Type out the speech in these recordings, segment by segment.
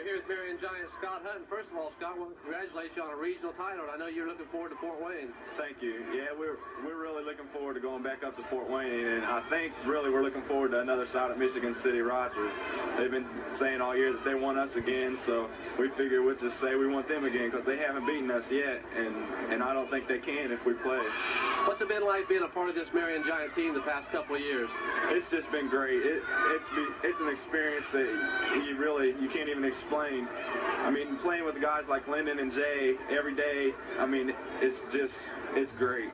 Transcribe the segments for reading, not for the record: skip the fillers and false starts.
Here's Marion Giant Scott Hutton. First of all, Scott, well, congratulate you on a regional title. I know you're looking forward to Fort Wayne. Thank you. Yeah, we're really looking forward to going back up to Fort Wayne, and I think really we're looking forward to another shot at Michigan City Rogers. They've been saying all year that they want us again, so we figure we'll just say we want them again because they haven't beaten us yet, and I don't think they can if we play. What's it been like being a part of this Marion Giant team the past couple of years? It's just been great. It's an experience that you can't even explain. I mean, playing with guys like Lyndon and Jay every day, I mean, it's great.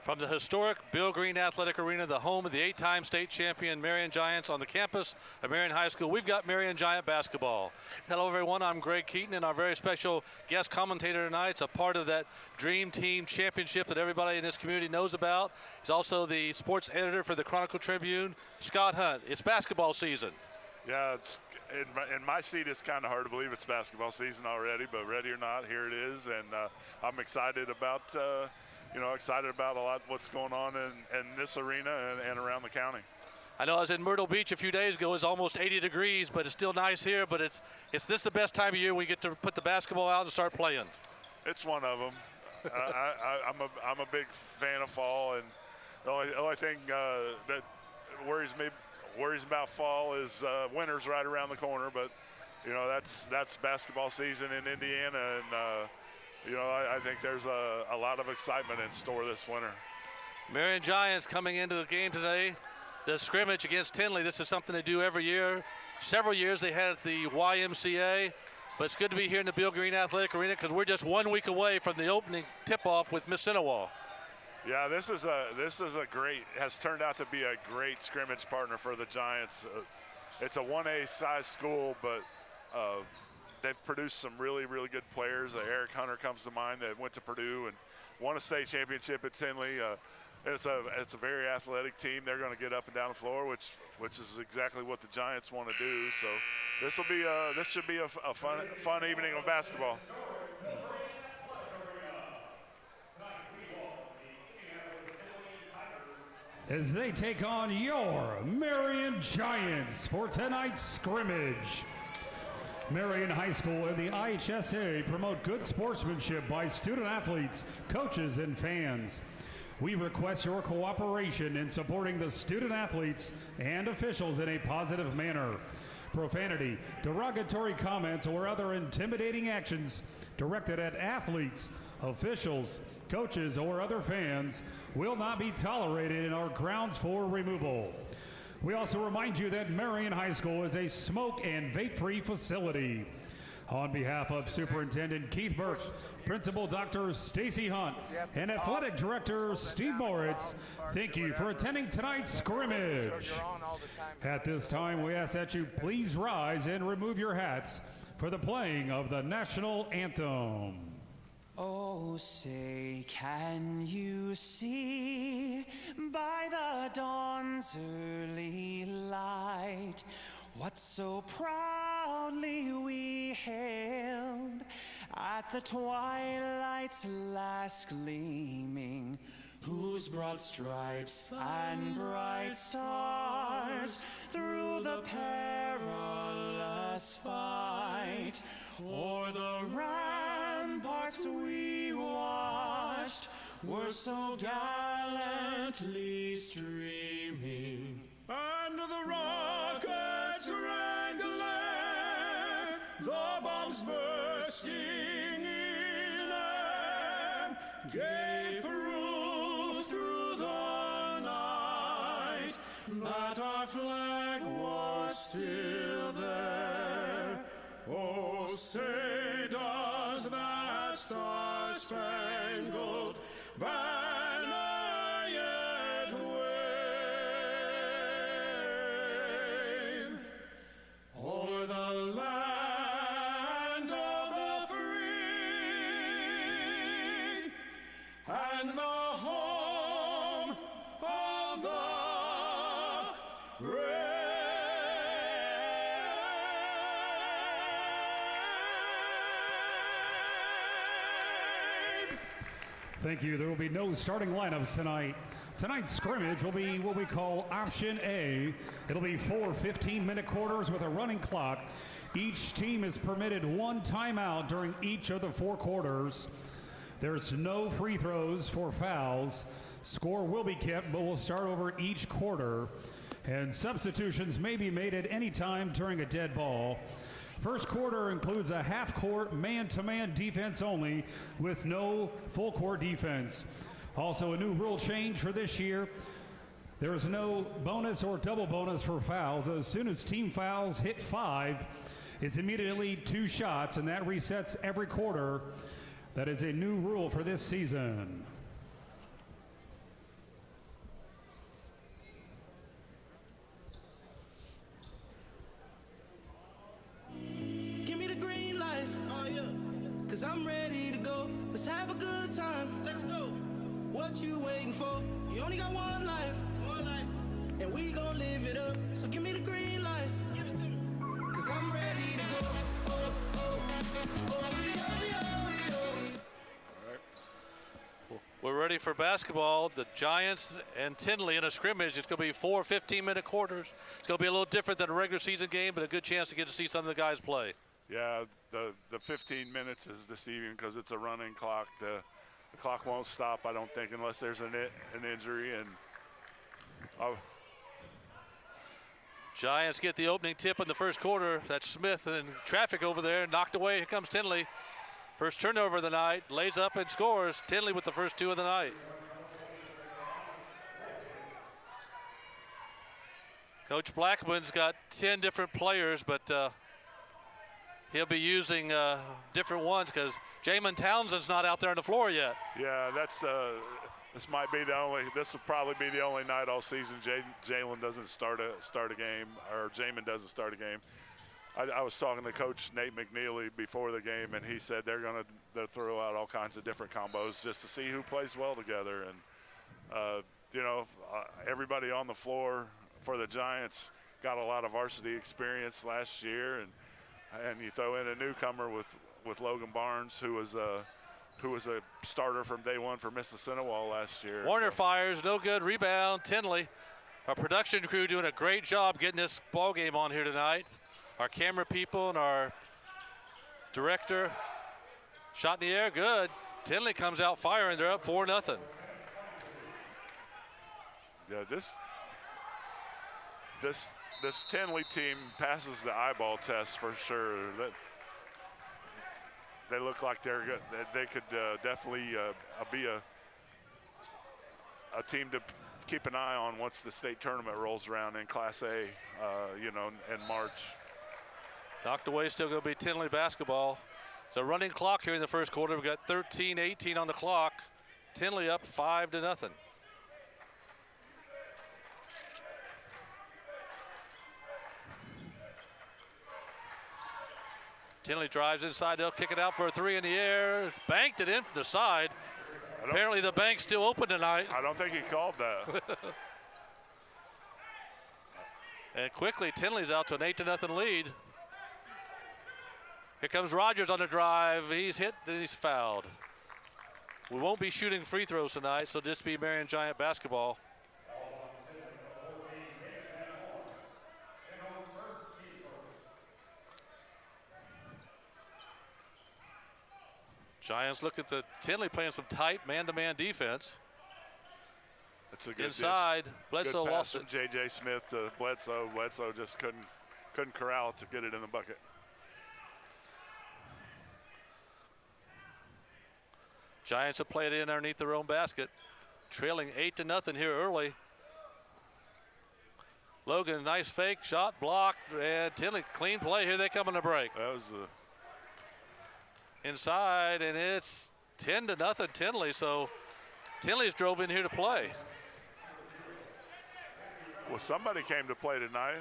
From the historic Bill Green Athletic Arena, the home of the 8-time state champion Marion Giants on the campus of Marion High School, we've got Marion Giant basketball. Hello, everyone. I'm Greg Keaton, and our very special guest commentator tonight is a part of that Dream Team Championship that everybody in this community knows about. He's also the sports editor for the Chronicle Tribune, Scott Hunt. It's basketball season. Yeah, in my seat, it's kind of hard to believe it's basketball season already, but ready or not, here it is, and I'm excited about excited about a lot what's going on in this arena and around the county. I know I was in Myrtle Beach a few days ago. It's almost 80 degrees, but it's still nice here. But it's this the best time of year we get to put the basketball out and start playing. It's one of them. I'm a big fan of fall, and the only thing that worries about fall is winter's right around the corner. But that's basketball season in Indiana, and I think there's a lot of excitement in store this winter. Marion Giants coming into the game today, the scrimmage against Tindley. This is something they do every year. Several years they had at the YMCA, but it's good to be here in the Bill Green Athletic Arena because we're just 1 week away from the opening tip-off with Mississinewa. Yeah, this has turned out to be a great scrimmage partner for the Giants. It's a 1A size school, but they've produced some really, really good players. Eric Hunter comes to mind that went to Purdue and won a state championship at Tindley. It's a very athletic team. They're going to get up and down the floor, which is exactly what the Giants want to do. So this should be a fun evening of basketball. As they take on your Marion Giants for tonight's scrimmage. Marion High School and the IHSA promote good sportsmanship by student athletes, coaches, and fans. We request your cooperation in supporting the student athletes and officials in a positive manner. Profanity, derogatory comments, or other intimidating actions directed at athletes, officials, coaches, or other fans will not be tolerated in our grounds for removal. We also remind you that Marion High School is a smoke and vape-free facility. On behalf of Superintendent Keith Burke, Principal Dr. Stacy Hunt, and Athletic Director Steve Moritz, thank you for attending tonight's scrimmage. At this time, we ask that you please rise and remove your hats for the playing of the national anthem. Oh, say, can you see by the dawn's early light what so proudly we hailed at the twilight's last gleaming, whose broad stripes and bright stars through the perilous fight o'er the ramparts we watched were so gallantly streaming. And the rockets wrangling, the bombs bursting in air, gave proof through the night that our flag was still there. Oh, say does that star-spangled banner yet wave o'er the land of the free and the home of the brave. Thank you. There will be no starting lineups tonight. Tonight's scrimmage will be what we call Option A. It'll be 4 15-minute quarters with a running clock. Each team is permitted one timeout during each of the 4 quarters. There's no free throws for fouls. Score will be kept, but we'll start over each quarter. And substitutions may be made at any time during a dead ball. First quarter includes a half-court man-to-man defense only with no full-court defense. Also, a new rule change for this year. There is no bonus or double bonus for fouls. As soon as team fouls hit 5, it's immediately 2 shots, and that resets every quarter. That is a new rule for this season. Give me the green light. Oh, yeah. 'Cause I'm ready to go. Let's have a good time. Let's go. What you waiting for? You only got one life. One life. And we gon' live it up. So give me the green light. Give it to me. 'Cause I'm ready to go. Oh, oh, oh, We're ready for basketball. The Giants and Tindley in a scrimmage. It's going to be 4 15-minute quarters. It's going to be a little different than a regular season game, but a good chance to get to see some of the guys play. Yeah, the 15 minutes is deceiving because it's a running clock. The clock won't stop, I don't think, unless there's an injury. And Giants get the opening tip in the first quarter. That's Smith and traffic over there. Knocked away. Here comes Tindley. First turnover of the night. Lays up and scores. Tindley with the first 2 of the night. Coach Blackman's got 10 different players, but he'll be using different ones because Jamin Townsend's not out there on the floor yet. yeah, that's this might be the only. This will probably be the only night all season Jalen doesn't start a game, or Jamin doesn't start a game. I was talking to Coach Nate McNeely before the game, and he said they'll throw out all kinds of different combos just to see who plays well together. And everybody on the floor for the Giants got a lot of varsity experience last year, and you throw in a newcomer with Logan Barnes, who was a starter from day one for Mississinawa last year. Warner fires, no good. Rebound, Tindley. Our production crew doing a great job getting this ball game on here tonight. Our camera people and our director. Shot in the air, good. Tindley comes out firing. They're up 4-0. Yeah, this Tindley team passes the eyeball test for sure. They look like they're good. They could definitely be a team to keep an eye on once the state tournament rolls around in Class A, in March. Knocked away, still going to be Tindley basketball. It's a running clock here in the first quarter. We've got 13-18 on the clock. Tindley up 5-0. Tindley drives inside. They'll kick it out for a 3 in the air. Banked it in from the side. Apparently the bank's still open tonight. I don't think he called that. And quickly, Tindley's out to an 8-0 lead. Here comes Rogers on the drive. He's hit and he's fouled. We won't be shooting free throws tonight, so just be Marion Giant basketball. Giants look at the Tindley playing some tight man-to-man defense. That's a good inside. Bledsoe good pass lost it. from J.J. Smith to Bledsoe. Bledsoe just couldn't corral it to get it in the bucket. Giants have played in underneath their own basket, trailing 8-0 here early. Logan, nice fake shot, blocked, and Tindley, clean play. Here they come on the break. That was Inside, and it's 10-0 Tindley, so Tindley's drove in here to play. well, somebody came to play tonight.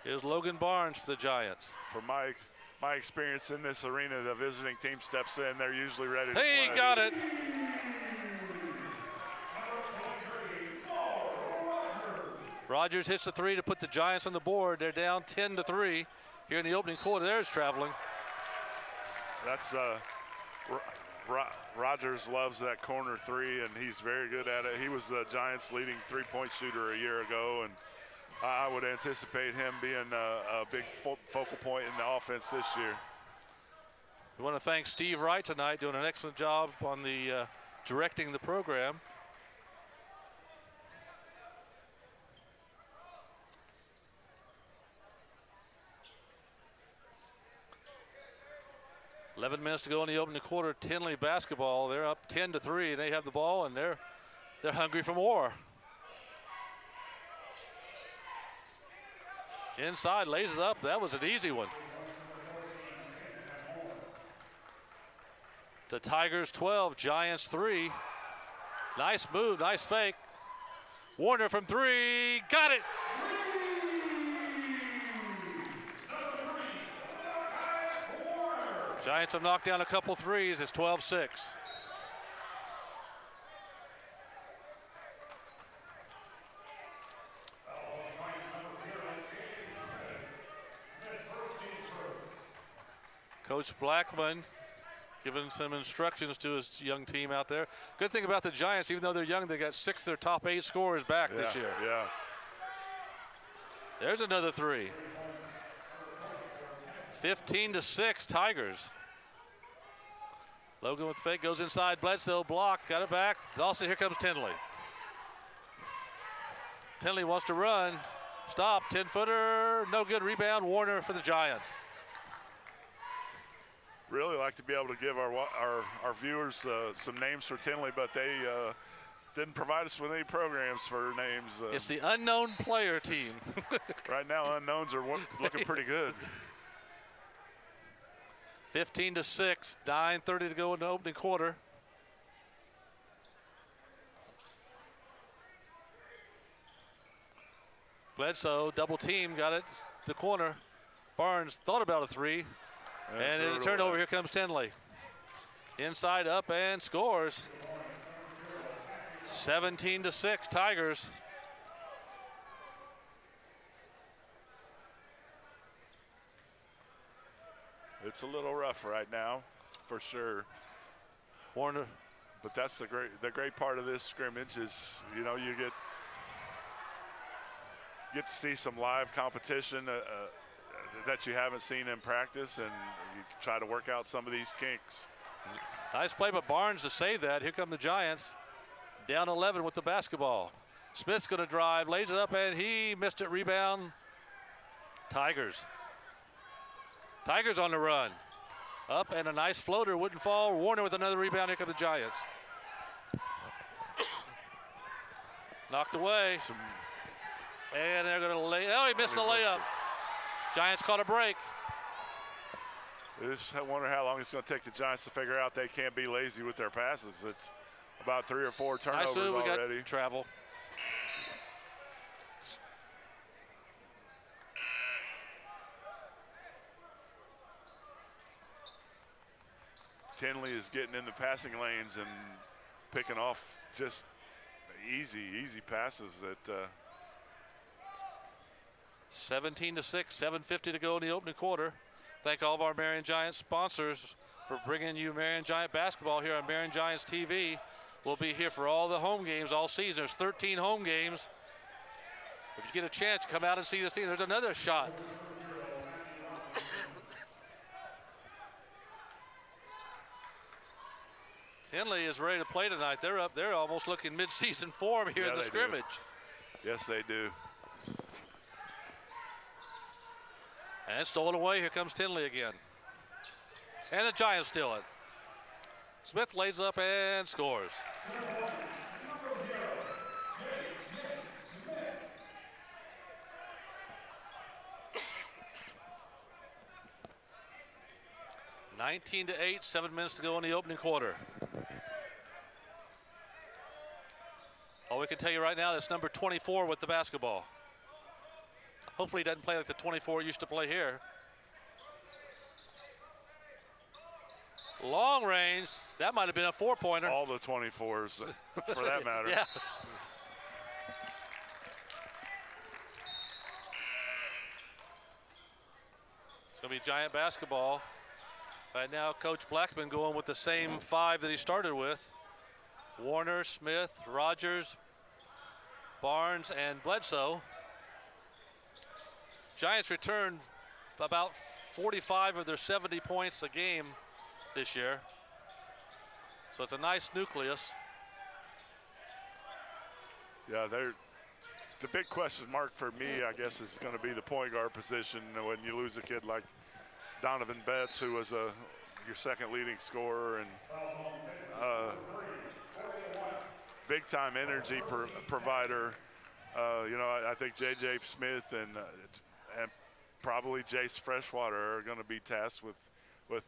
Here's Logan Barnes for the Giants. From my experience in this arena, the visiting team steps in. They're usually ready to He play. got it. Rogers hits the three to put the Giants on the board. They're down 10-3 here in the opening quarter. There's traveling. That's Rogers loves that corner three, and he's very good at it. He was the Giants' leading three-point shooter a year ago, and I would anticipate him being a big focal point in the offense this year. We want to thank Steve Wright tonight, doing an excellent job on the directing the program. $11 minutes to go in the opening quarter. Tindley basketball. They're up 10-3, and they have the ball, and they're hungry for more. Inside, lays it up. That was an easy one. The Tigers 12, Giants 3. Nice move, nice fake. Warner from three, got it. Giants have knocked down a couple threes. It's 12-6. Coach Blackman giving some instructions to his young team out there. Good thing about the Giants, even though they're young, they got 6 of their top 8 scorers back this year. Yeah. There's another three. 15-6 Tigers. Logan with the fake, goes inside, Bledsoe, block, got it back. Also, here comes Tindley. Tindley wants to run. Stop, 10-footer, no good, rebound, Warner for the Giants. Really like to be able to give our viewers some names for Tindley, but they didn't provide us with any programs for names. It's the unknown player team. Right now, unknowns are looking pretty good. 15-6, 9:30 to go in the opening quarter. Bledsoe, double team, got it, the corner. Barnes thought about a three, and there's a turnover. Here comes Tindley. Inside, up, and scores. 17-6, Tigers. It's a little rough right now, for sure. Warner. But that's the great part of this scrimmage is, you know, you get to see some live competition that you haven't seen in practice, and you try to work out some of these kinks. Nice play by Barnes to save that. Here come the Giants, down 11 with the basketball. Smith's going to drive, lays it up, and he missed it. Rebound. Tigers. Tigers on the run. Up, and a nice floater, wouldn't fall. Warner with another rebound. Here come the Giants. Knocked away. And they're going to lay. Oh, he missed the layup. Giants caught a break. I wonder how long it's going to take the Giants to figure out they can't be lazy with their passes. It's about 3 or 4 turnovers nice move. We already. got travel. Tindley is getting in the passing lanes and picking off just easy passes that 17-6, 7:50 to go in the opening quarter. Thank all of our Marion Giants sponsors for bringing you Marion Giant basketball here on Marion Giants TV. We'll be here for all the home games all season. There's 13 home games. If you get a chance, come out and see this team. There's another shot. Tindley is ready to play tonight. They're up. They're almost looking mid-season form here in the scrimmage. Yes, they do. And stolen away. Here comes Tindley again. And the Giants steal it. Smith lays up and scores. (19-8), 7 minutes to go in the opening quarter. All we can tell you right now, that's number 24 with the basketball. Hopefully he doesn't play like the 24 used to play here. Long range, that might have been a 4-pointer. All the 24s, for that matter. Yeah. It's going to be Giant basketball. Right now, Coach Blackman going with the same 5 that he started with. Warner, Smith, Rogers, Barnes, and Bledsoe. Giants returned about 45 of their 70 points a game this year. So it's a nice nucleus. Yeah, the big question mark for me, I guess, is going to be the point guard position when you lose a kid like Donovan Betts, who was your second leading scorer and big-time energy provider. I think J.J. Smith and probably Jace Freshwater are going to be tasked with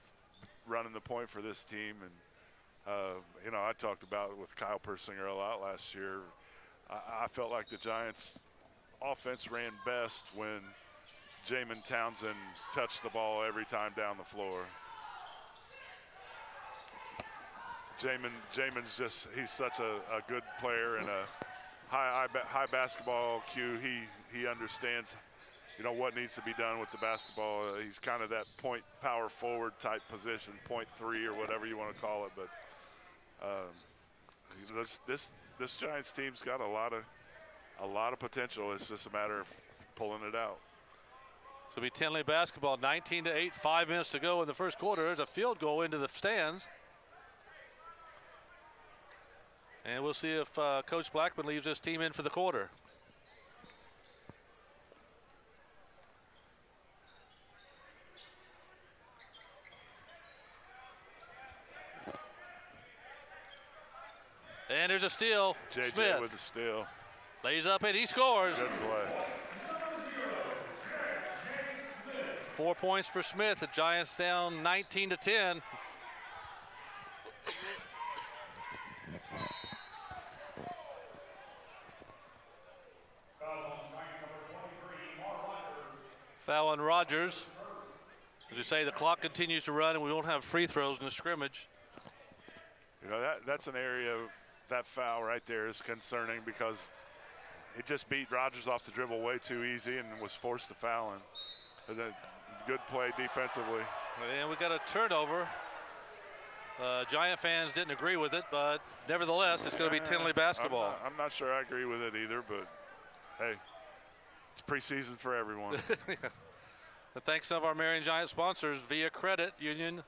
running the point for this team. And, I talked about it with Kyle Persinger a lot last year. I felt like the Giants' offense ran best when Jamin Townsend touched the ball every time down the floor. Jamin's he's such a good player and a high basketball IQ. He understands, what needs to be done with the basketball. He's kind of that point power forward type position, 0.3 or whatever you want to call it. But this Giants team's got a lot of potential. It's just a matter of pulling it out. So it'll be Tindley basketball, 19-8, 5 minutes to go in the first quarter. There's a field goal into the stands. And we'll see if Coach Blackman leaves his team in for the quarter. And there's a steal. JJ Smith with the steal. Lays up and he scores. Good play. 4 points for Smith. The Giants down 19-10. Foul on Rogers. As you say, the clock continues to run and we won't have free throws in the scrimmage. That's an area, that foul right there is concerning because he just beat Rogers off the dribble way too easy and was forced to foul him. And then good play defensively. And we got a turnover. Giant fans didn't agree with it, but nevertheless, it's going to be Tindley basketball. I'm not sure I agree with it either, but hey, it's preseason for everyone. But thanks to some of our Marion Giant sponsors, Via Credit Union,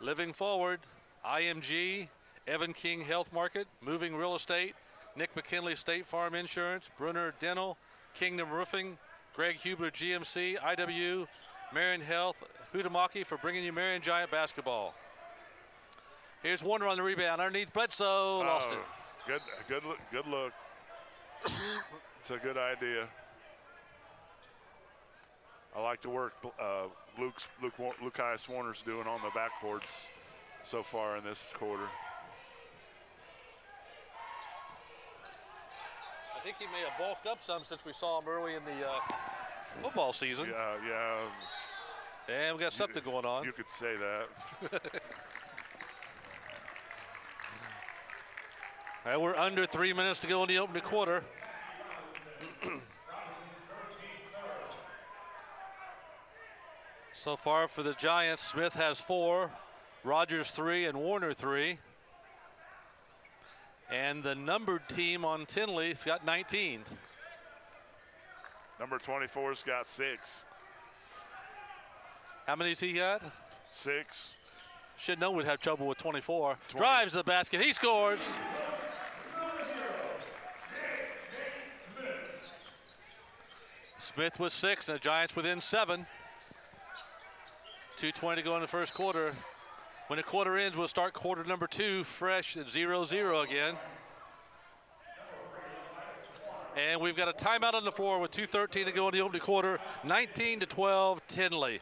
Living Forward, IMG, Evan King Health Market, Moving Real Estate, Nick McKinley State Farm Insurance, Brunner Dental, Kingdom Roofing, Greg Hubler GMC, IW, Marion Health, Hudamaki for bringing you Marion Giant basketball. Here's Warner on the rebound underneath Bledsoe, lost it. Good look. It's a good idea. I like the work Lucius Warner's doing on the backboards so far in this quarter. I think he may have bulked up some since we saw him early in the football season. Yeah. And we got something going on. You could say that. All right, we're under 3 minutes to go in the opening quarter. So far for the Giants, Smith has 4, Rogers 3, and Warner 3. And the numbered team on Tindley's got 19. Number 24's got 6. How many's he got? 6. Should know we'd have trouble with 24. Drives the basket, he scores. Smith with 6, and the Giants within 7. 2:20 to go in the first quarter. When the quarter ends, we'll start quarter number 2 fresh at 0-0 again. And we've got a timeout on the floor with 2:13 to go in the opening quarter. 19-12, Tindley.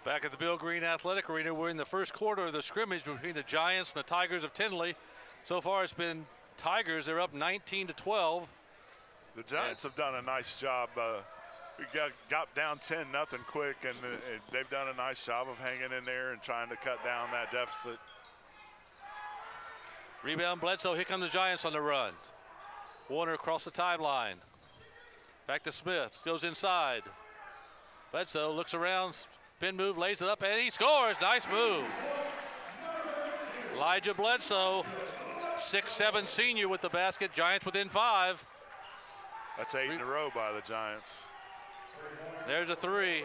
Back at the Bill Green Athletic Arena, we're in the first quarter of the scrimmage between the Giants and the Tigers of Tindley. So far it's been Tigers, they're up 19-12. The Giants have done a nice job. We got down 10-0 quick, and they've done a nice job of hanging in there and trying to cut down that deficit. Rebound Bledsoe, here come the Giants on the run. Warner across the timeline. Back to Smith, goes inside. Bledsoe looks around, spin move, lays it up, and he scores. Nice move. Elijah Bledsoe, 6'7" senior with the basket. Giants within 5. That's 8 in a row by the Giants. There's a 3.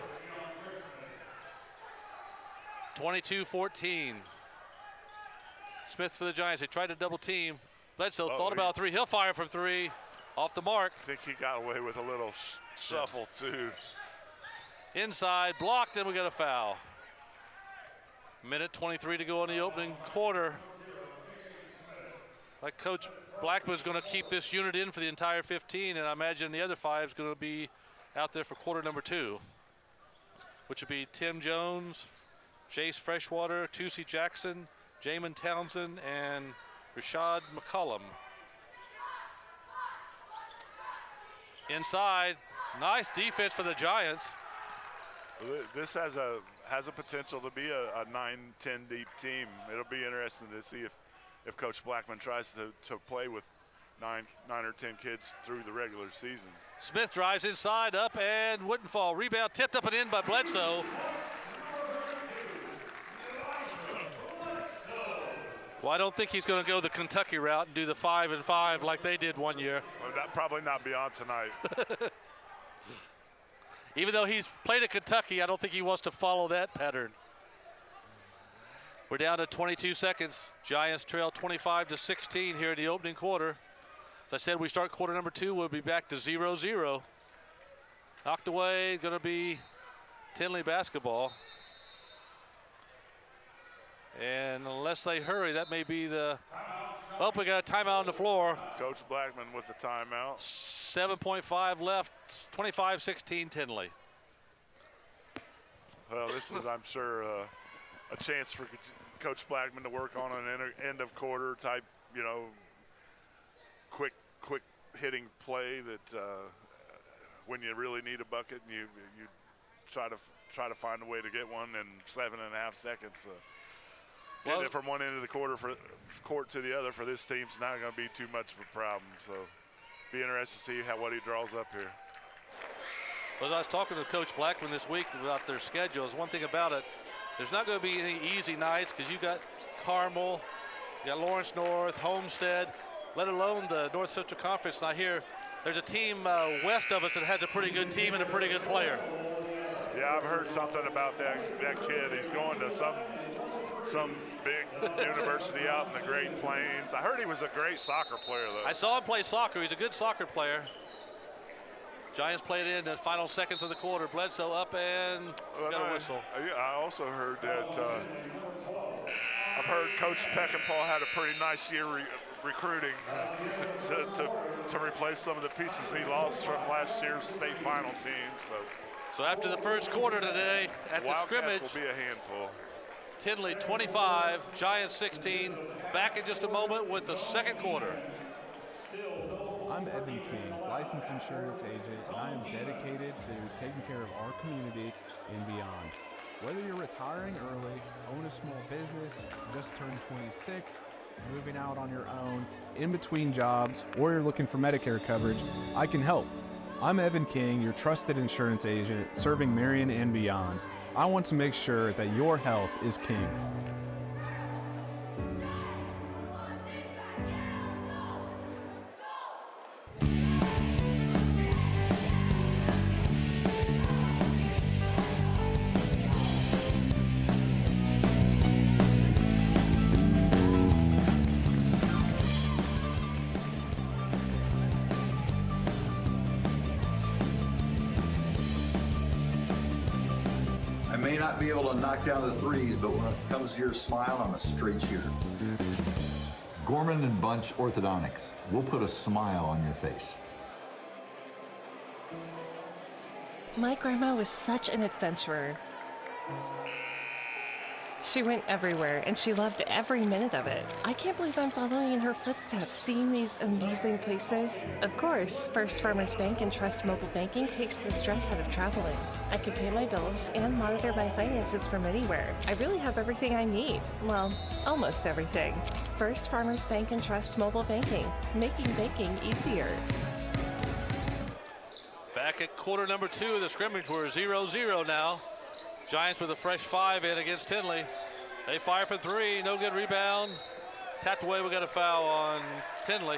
22-14. Smith for the Giants. They tried to double team. Bledsoe thought about 3. He'll fire from 3. Off the mark. I think he got away with a little shuffle too. Inside, blocked, and we got a foul. Minute 23 to go in the opening quarter. Like Coach Blackman's going to keep this unit in for the entire 15, and I imagine the other 5 is going to be out there for quarter number 2, which would be Tim Jones, Chase Freshwater, Tusey Jackson, Jamin Townsend, and Rashad McCullum. Inside, nice defense for the Giants. This has a potential to be a 9-10 deep team. It'll be interesting to see if Coach Blackman tries to play with 9 or 10 kids through the regular season. Smith drives inside, up, and wouldn't fall. Rebound tipped up and in by Bledsoe. Well, I don't think he's going to go the Kentucky route and do the 5 and 5 like they did one year. Well, that probably not beyond tonight. Even though he's played at Kentucky, I don't think he wants to follow that pattern. We're down to 22 seconds. Giants trail 25-16 here in the opening quarter. As I said, we start quarter number 2. We'll be back to 0-0. Knocked away, going to be Tindley basketball. And unless they hurry, that may be the... Oh, we got a timeout on the floor. Coach Blackman with the timeout. 7.5 left, 25-16 Tindley. Well, this is, I'm sure, a chance for Coach Blackman to work on an end of quarter type, quick hitting play that when you really need a bucket and you try to find a way to get one in 7.5 seconds. Getting it from one end of the court to the other for this team's not going to be too much of a problem. So, be interested to see what he draws up here. Well, I was talking to Coach Blackman this week about their schedules. One thing about it, there's not going to be any easy nights because you've got Carmel, you got Lawrence North, Homestead, let alone the North Central Conference. And I hear there's a team west of us that has a pretty good team and a pretty good player. Yeah, I've heard something about that kid. He's going to some big university out in the Great Plains. I heard he was a great soccer player, though. I saw him play soccer. He's a good soccer player. Giants played in the final seconds of the quarter. Bledsoe up and got a whistle. I also heard that I've heard Coach Peckinpah had a pretty nice year recruiting to replace some of the pieces he lost from last year's state final team. So after the first quarter today at the scrimmage, will be a handful. Tindley 25, Giants 16. Back in just a moment with the second quarter. I'm Evan King, licensed insurance agent, and I am dedicated to taking care of our community and beyond. Whether you're retiring early, own a small business, just turned 26, moving out on your own, in between jobs, or you're looking for Medicare coverage, I can help. I'm Evan King, your trusted insurance agent, serving Marion and beyond. I want to make sure that your health is king. I may not be able to knock down the threes, but when it comes to your smile, I'm a straight shooter. Gorman and Bunch Orthodontics. We'll put a smile on your face. My grandma was such an adventurer. She went everywhere, and she loved every minute of it. I can't believe I'm following in her footsteps, seeing these amazing places. Of course, First Farmers Bank and Trust Mobile Banking takes the stress out of traveling. I can pay my bills and monitor my finances from anywhere. I really have everything I need. Well, almost everything. First Farmers Bank and Trust Mobile Banking, making banking easier. Back at quarter number 2 of the scrimmage, we're 0-0 now. Giants with a fresh 5 in against Tindley. They fire for 3, no good rebound. Tapped away, we got a foul on Tindley.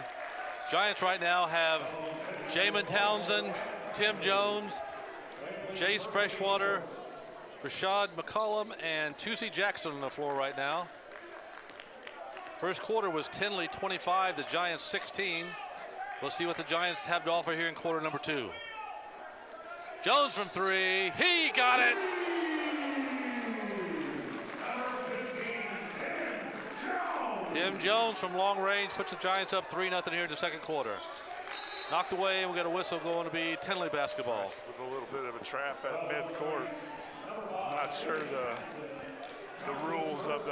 Giants right now have Jamin Townsend, Tim Jones, Jace Freshwater, Rashad McCollum, and Tusi Jackson on the floor right now. First quarter was Tindley 25, the Giants 16. We'll see what the Giants have to offer here in quarter number 2. Jones from 3, he got it! Tim Jones from long range puts the Giants up 3-0 here in the second quarter. Knocked away, and we got a whistle going to be Tindley basketball. With a little bit of a trap at mid-court. Not sure the rules of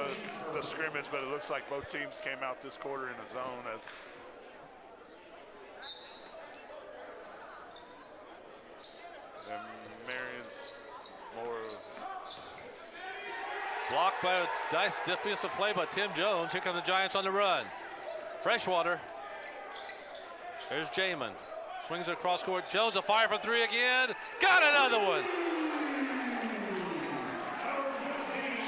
the scrimmage, but it looks like both teams came out this quarter in a zone as and Marion's more. Blocked by a nice defensive play by Tim Jones. Here come the Giants on the run. Freshwater. There's Jamin. Swings it across court. Jones a fire for 3 again. Got another one.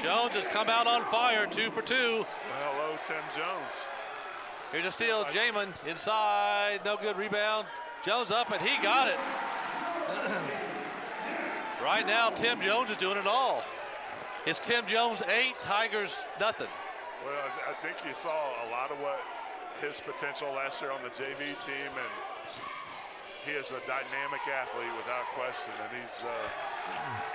Jones has come out on fire, 2 for 2. Well, hello, Tim Jones. Here's a steal. Jamin inside. No good rebound. Jones up, and he got it. Right now, Tim Jones is doing it all. It's Tim Jones 8, Tigers nothing. Well, I think you saw a lot of what his potential last year on the JV team, and he is a dynamic athlete without question. And he's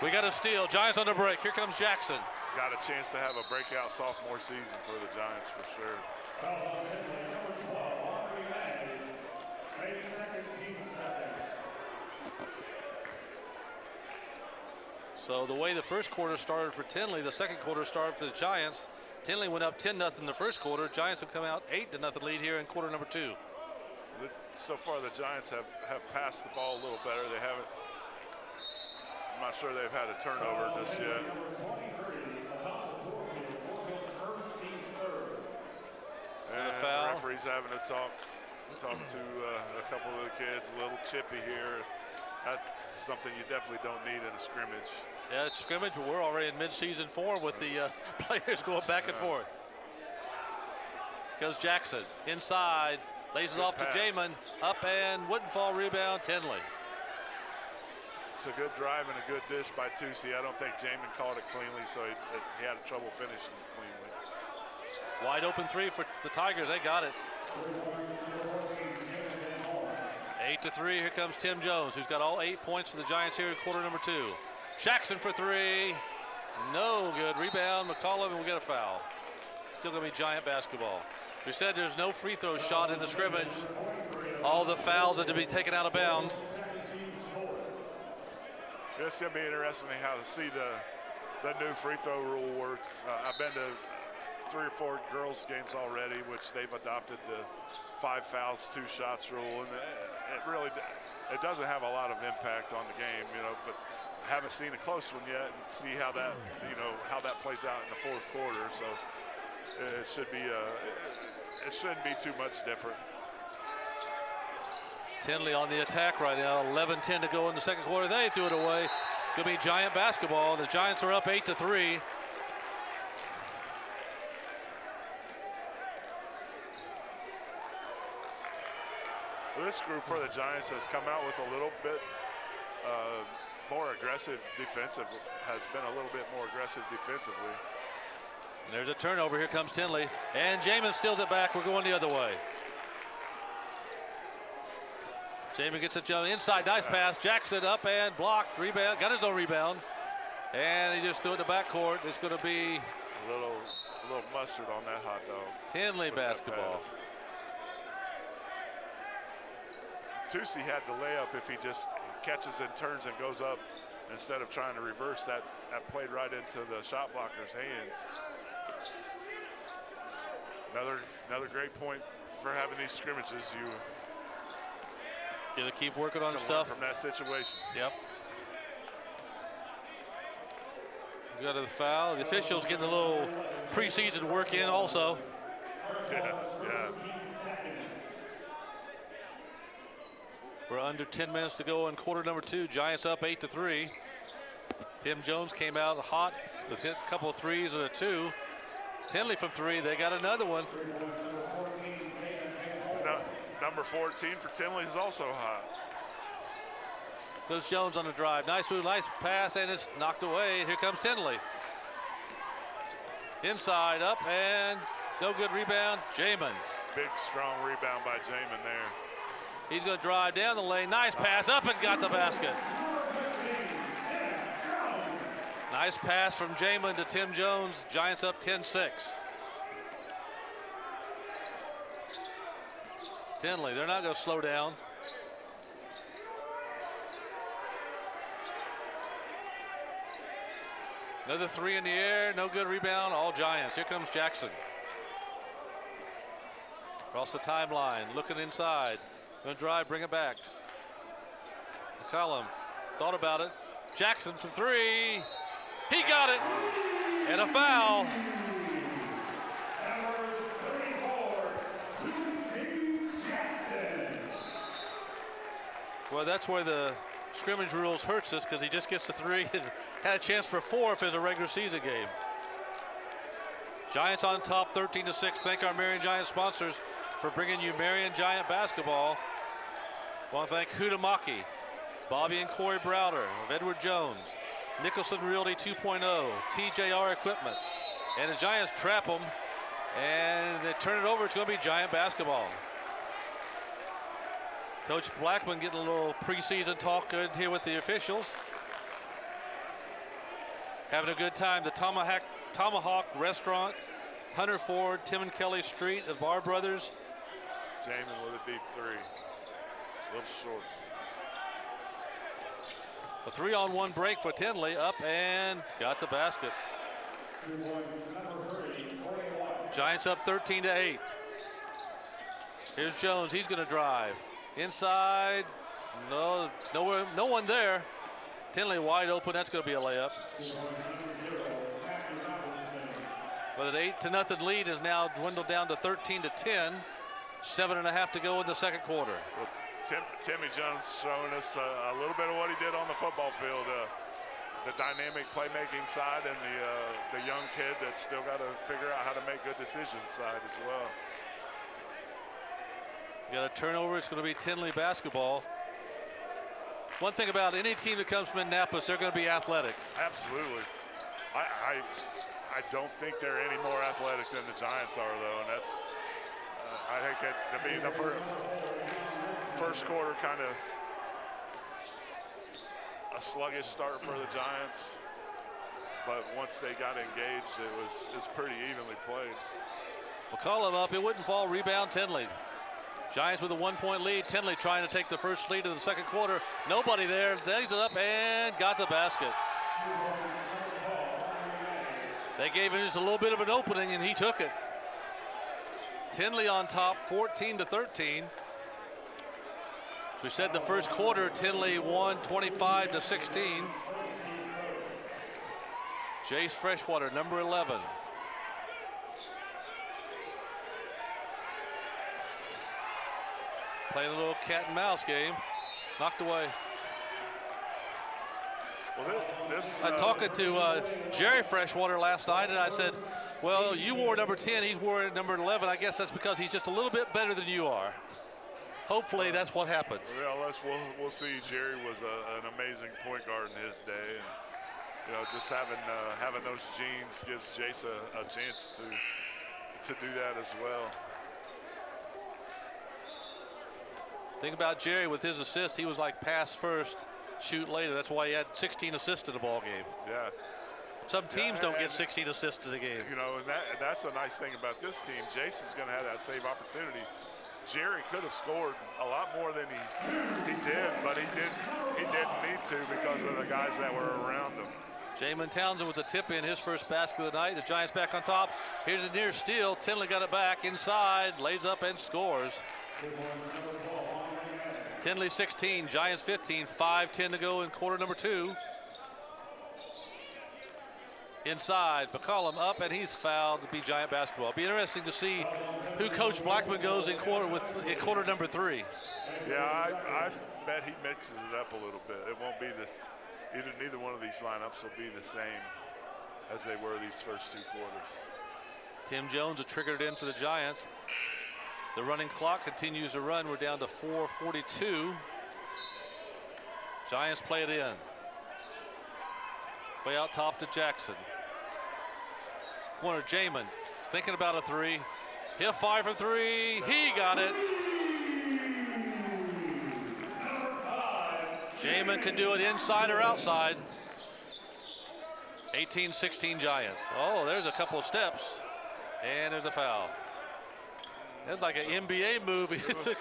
we got a steal. Giants on the break. Here comes Jackson. Got a chance to have a breakout sophomore season for the Giants for sure. So the way the first quarter started for Tindley, the second quarter started for the Giants. Tindley went up 10-0 in the first quarter. Giants have come out 8-0 lead here in quarter number 2. So far, the Giants have passed the ball a little better. They haven't. I'm not sure they've had a turnover just yet. And the referee's having to talk to a couple of the kids. A little chippy here. That's something you definitely don't need in a scrimmage. Yeah, it's scrimmage, but we're already in mid-season form with the players going back and forth. Goes Jackson inside, lays it off to Jamin, up and wouldn't fall, rebound, Tindley. It's a good drive and a good dish by Tusi. I don't think Jamin caught it cleanly, so he had trouble finishing cleanly. Wide open 3 for the Tigers, they got it. 8-3, here comes Tim Jones, who's got all 8 points for the Giants here in quarter number 2. Jackson for 3, no good, rebound, McCollum, and we'll get a foul. Still gonna be Giant basketball. We said there's no free throw shot in the scrimmage. All the fouls are to be taken out of bounds. It's gonna be interesting how to see the new free throw rule works. I've been to 3 or 4 girls games already, which they've adopted the 5 fouls, 2 shots rule, and it really doesn't have a lot of impact on the game, you know. But I haven't seen a close one yet, and see how that how that plays out in the 4th quarter. So it should be it shouldn't be too much different. Tindley on the attack right now. 11-10 to go in the second quarter. They threw it away. It's going to be Giant basketball. The Giants are up 8-3. This group for the Giants has come out with a little bit more aggressive defensive, has been a little bit more aggressive defensively. And there's a turnover. Here comes Tindley. And Jamin steals it back. We're going the other way. Jamin gets it inside. Nice pass. Jackson up and blocked. Rebound. Got his own rebound. And he just threw it in the backcourt. It's going to be a little mustard on that hot dog. Tindley basketball. Tusi had the layup if he just catches and turns and goes up instead of trying to reverse that. That played right into the shot blocker's hands. Another great point for having these scrimmages. You got to keep working on stuff from that situation. Yep. We got the foul. The officials getting a little preseason work in also. Yeah. We're under 10 minutes to go in quarter number 2. Giants up 8-3. Tim Jones came out hot with a couple of threes and a 2. Tindley from 3. They got another one. Number 14 for Tindley is also hot. Goes Jones on the drive. Nice move, nice pass, and it's knocked away. Here comes Tindley. Inside, up, and no good rebound. Jamin. Big, strong rebound by Jamin there. He's going to drive down the lane. Nice pass, up and got the basket. Nice pass from Jamin to Tim Jones. Giants up 10-6. Tindley, they're not going to slow down. Another 3 in the air, no good rebound, all Giants. Here comes Jackson. Across the timeline, looking inside. Going to drive, bring it back. McCollum thought about it. Jackson from 3. He got it. And a foul. Well, that's where the scrimmage rules hurts us, because he just gets the 3. Had a chance for 4 if it's a regular season game. Giants on top 13-6. Thank our Marion Giant sponsors for bringing you Marion Giant basketball. Want to thank Hudamaki, Bobby and Corey Browder of Edward Jones, Nicholson Realty 2.0, TJR Equipment. And the Giants trap them, and they turn it over. It's going to be Giant basketball. Coach Blackman getting a little preseason talk good here with the officials. Having a good time. The Tomahawk Restaurant, Hunter Ford, Tim and Kelly Street of Bar Brothers. Jamin with a deep 3. A little short. A 3-on-1 break for Tindley. Up and got the basket. Giants up 13-8. Here's Jones. He's going to drive. Inside. No one there. Tindley wide open. That's going to be a layup. But an 8-0 lead is now dwindled down to 13-10. 7.5 to go in the second quarter. Well, Timmy Jones showing us a little bit of what he did on the football field. The dynamic playmaking side, and the young kid that's still got to figure out how to make good decisions side as well. Got a turnover. It's going to be Tindley basketball. One thing about any team that comes from Indianapolis, they're going to be athletic. Absolutely. I don't think they're any more athletic than the Giants are, though, and that's I think it to be the first quarter kind of a sluggish start for the Giants, but once they got engaged, it's pretty evenly played. McCollum up, it wouldn't fall. Rebound Tindley. Giants with a 1-point lead. Tindley trying to take the first lead of the second quarter. Nobody there. Digs it up and got the basket. They gave him just a little bit of an opening, and he took it. Tindley on top, 14-13. As we said, the first quarter, Tindley won 25-16. Jace Freshwater, number 11. Playing a little cat and mouse game. Knocked away. Well, I talking to Jerry Freshwater last night, and I said, well, you wore number 10, he's wore number 11. I guess that's because he's just a little bit better than you are. Hopefully that's what happens. Well, we'll see. Jerry was an amazing point guard in his day, and you know, just having those genes gives Jace a chance to do that as well. Think about Jerry with his assists. He was like pass first, shoot later. That's why he had 16 assists in the ball game. Yeah. Some teams don't get 16 assists in the game. You know, and that's a nice thing about this team. Jace is going to have that save opportunity. Jerry could have scored a lot more than he did, but he didn't need to because of the guys that were around him. Jamin Townsend with the tip in, his first basket of the night. The Giants back on top. Here's a near steal. Tindley got it back inside, lays up and scores. Tindley 16, Giants 15, 5:10 to go in quarter number 2. Inside, McCollum up, and he's fouled to be Giant basketball. Be interesting to see who Coach Blackman goes in quarter number 3. Yeah, I bet he mixes it up a little bit. It won't be this. Neither one of these lineups will be the same as they were these first 2 quarters. Tim Jones will trigger it in for the Giants. The running clock continues to run. We're down to 4:42. Giants play it in. Way out top to Jackson. Corner, Jamin thinking about a 3. He'll fire for 3. He got it. Jamin can do it inside or outside. 18-16 Giants. Oh, there's a couple of steps. And there's a foul. That's like an NBA movie. That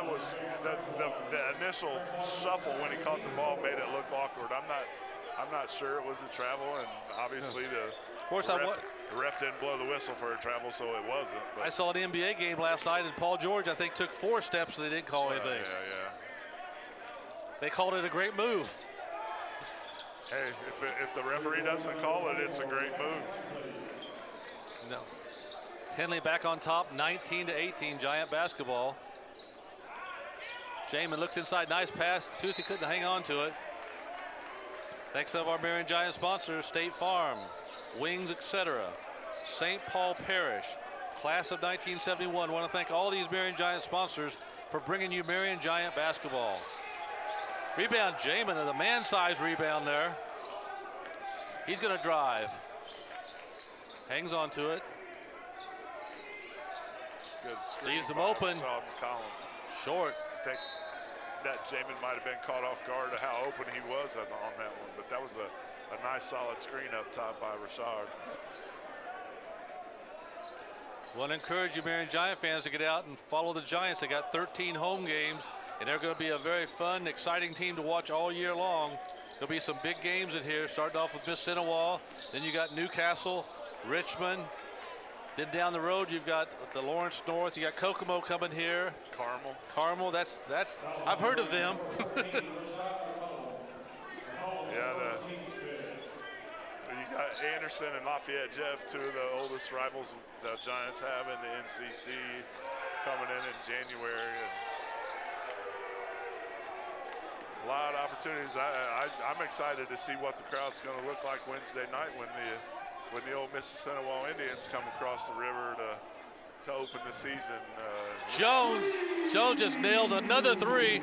was the initial shuffle when he caught the ball made it look awkward. I'm not sure it was a travel, and obviously the ref didn't blow the whistle for a travel, so it wasn't. But. I saw an NBA game last night, and Paul George, I think, took 4 steps, and they didn't call anything. Yeah. They called it a great move. Hey, if the referee doesn't call it, it's a great move. No. Tindley back on top, 19-18, Giant basketball. Jamin looks inside, nice pass. Susie couldn't hang on to it. Thanks to our Marion Giant sponsors, State Farm, Wings, etc., St. Paul Parish, class of 1971. Want to thank all these Marion Giant sponsors for bringing you Marion Giant basketball. Rebound, Jamin, and the man-sized rebound there. He's going to drive. Hangs on to it. Good leaves them open. Short. I think that Jamin might have been caught off guard of how open he was on that one, but that was a nice solid screen up top by Rashard. Want to encourage you Marion Giant fans to get out and follow the Giants. They got 13 home games, and they're going to be a very fun, exciting team to watch all year long. There'll be some big games in here, starting off with Miss Cinewall. Then you got Newcastle, Richmond. Then down the road, you've got the Lawrence North. You got Kokomo coming here. Carmel. That's. I've heard of them. Yeah. You got Anderson and Lafayette Jeff, 2 of the oldest rivals the Giants have in the NCC, coming in January. And a lot of opportunities. I'm excited to see what the crowd's going to look like Wednesday night when the old Mississippi Indians come across the river to open the season. Jones just nails another 3.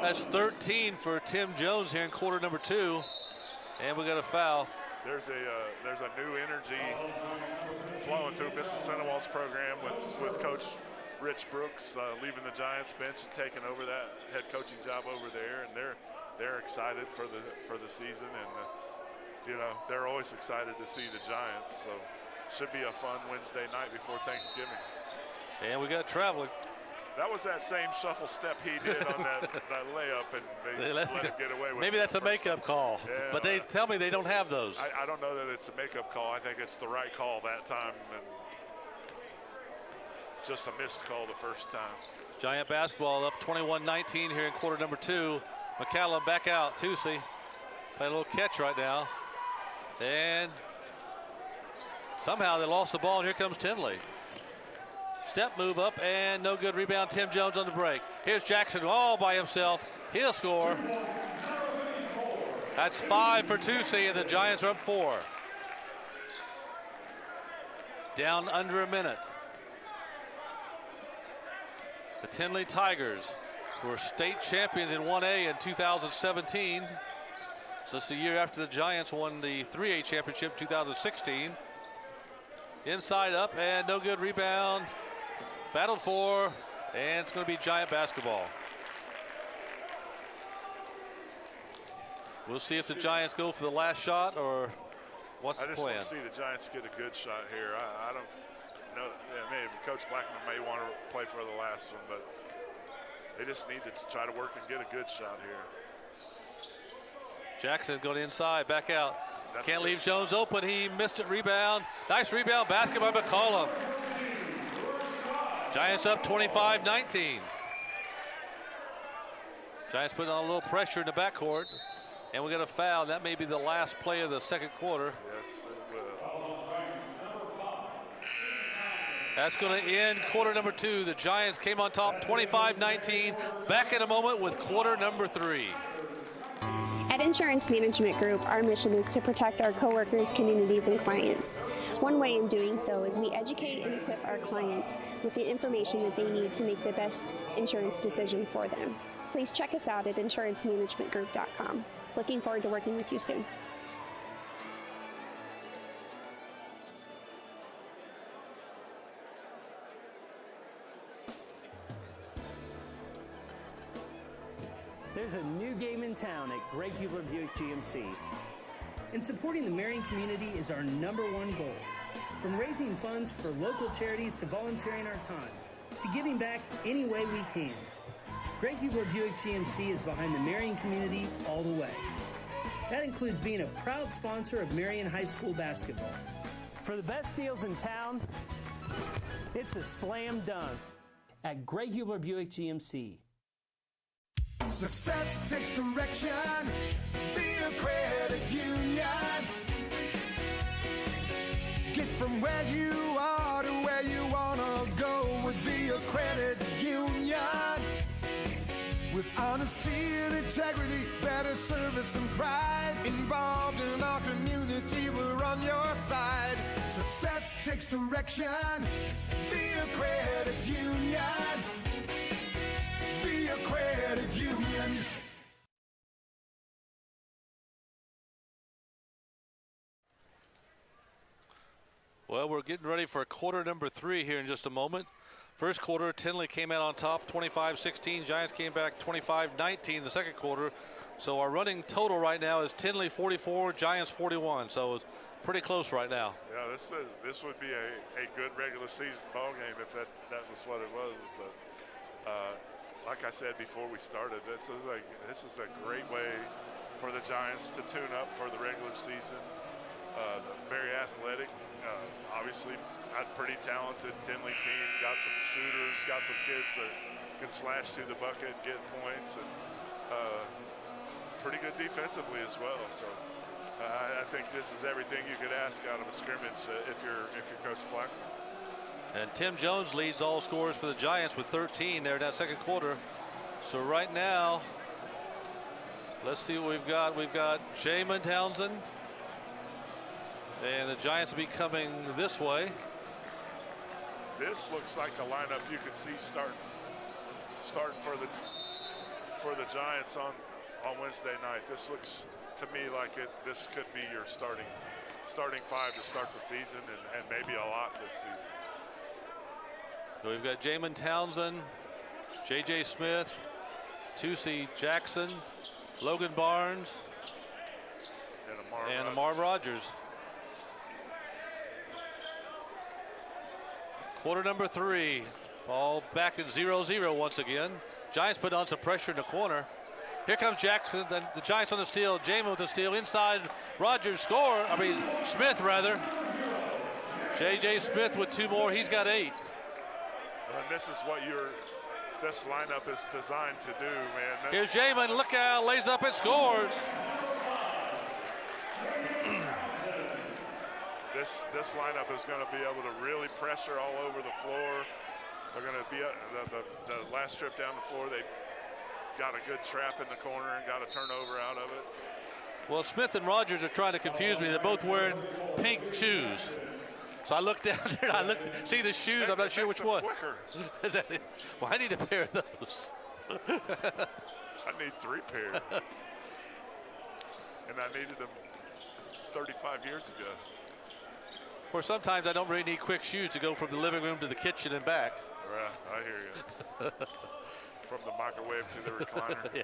That's 13 for Tim Jones here in quarter number 2, and we got a foul. There's a new energy flowing through Mississippi's program with Coach Rich Brooks leaving the Giants bench and taking over that head coaching job over there, and they're excited for the season, and they're always excited to see the Giants. So should be a fun Wednesday night before Thanksgiving. And we got traveling. That was that same shuffle step he did on that layup, and they let him get away with it. Maybe that's a makeup call, yeah, but they tell me they don't have those. I don't know that it's a makeup call. I think it's the right call that time, and just a missed call the first time. Giant basketball up 21-19 here in quarter number 2. McCallum back out. Tusi playing a little catch right now, and somehow they lost the ball, and here comes Tindley. Step move up and no good. Rebound, Tim Jones on the break. Here's Jackson all by himself. He'll score. That's 5 for Tusi, and the Giants are up 4. Down under a minute. The Tindley Tigers, who were state champions in 1A in 2017. So this is the year after the Giants won the 3A championship 2016. Inside up and no good. Rebound. Battled for, and it's going to be Giant basketball. We'll see if the Giants go for the last shot or what's the plan. I just want to see the Giants get a good shot here. I don't know. Yeah, maybe Coach Blackman may want to play for the last one, but they just need to try to work and get a good shot here. Jackson going inside, back out. Can't leave Jones open. He missed it. Rebound. Nice rebound. Basket by McCollum. Giants up 25-19. Giants putting on a little pressure in the backcourt. And we got a foul. That may be the last play of the second quarter. Yes, it will. That's going to end quarter number 2. The Giants came on top 25-19. Back in a moment with quarter number 3. At Insurance Management Group, our mission is to protect our coworkers, communities, and clients. One way in doing so is we educate and equip our clients with the information that they need to make the best insurance decision for them. Please check us out at insurancemanagementgroup.com. Looking forward to working with you soon. There's a new game in town at Greg Hubler Buick GMC. And supporting the Marion community is our #1 goal. From raising funds for local charities to volunteering our time, to giving back any way we can. Greg Hubler Buick GMC is behind the Marion community all the way. That includes being a proud sponsor of Marion High School basketball. For the best deals in town, it's a slam dunk at Greg Hubler Buick GMC. Success takes direction via credit union. Get from where you are to where you want to go with via credit union. With honesty and integrity, better service and pride. Involved in our community, we're on your side. Success takes direction via credit union. Via credit union. Well, we're getting ready for quarter number 3 here in just a moment. First quarter, Tindley came out on top 25-16. Giants came back 25-19 the second quarter. So our running total right now is Tindley 44, Giants 41. So it's pretty close right now. Yeah, this would be a good regular season ball game if that was what it was. But like I said before we started, this is a great way for the Giants to tune up for the regular season. Very athletic, obviously a pretty talented Tindley team. Got some shooters, got some kids that can slash through the bucket, get points, and pretty good defensively as well. So I think this is everything you could ask out of a scrimmage if you're Coach Blackman. And Tim Jones leads all scorers for the Giants with 13 there in that second quarter. So right now, let's see what we've got. We've got Jamin Townsend. And the Giants will be coming this way. This looks like a lineup you could see starting for the Giants on Wednesday night. This looks to me like this could be your starting 5 to start the season, and maybe a lot this season. So we've got Jamin Townsend, J.J. Smith, Tusi Jackson, Logan Barnes, and Amar Rogers. Quarter number 3. Fall back at 0-0 once again. Giants put on some pressure in the corner. Here comes Jackson, the Giants on the steal. Jamin with the steal inside. Rogers Smith rather. J.J. Smith with 2 more, he's got 8. And this is what this lineup is designed to do, man. Here's Jamin, look out, lays up and scores. This lineup is going to be able to really pressure all over the floor. They're going to be the last trip down the floor. They got a good trap in the corner and got a turnover out of it. Well, Smith and Rogers are trying to confuse me. They're both wearing pink shoes. So I look down there and see the shoes. I'm not sure which one. Is that it? Well, I need a pair of those. I need 3 pair. And I needed them 35 years ago. Of course, sometimes I don't really need quick shoes to go from the living room to the kitchen and back. Right, I hear you. From the microwave to the recliner. Yeah.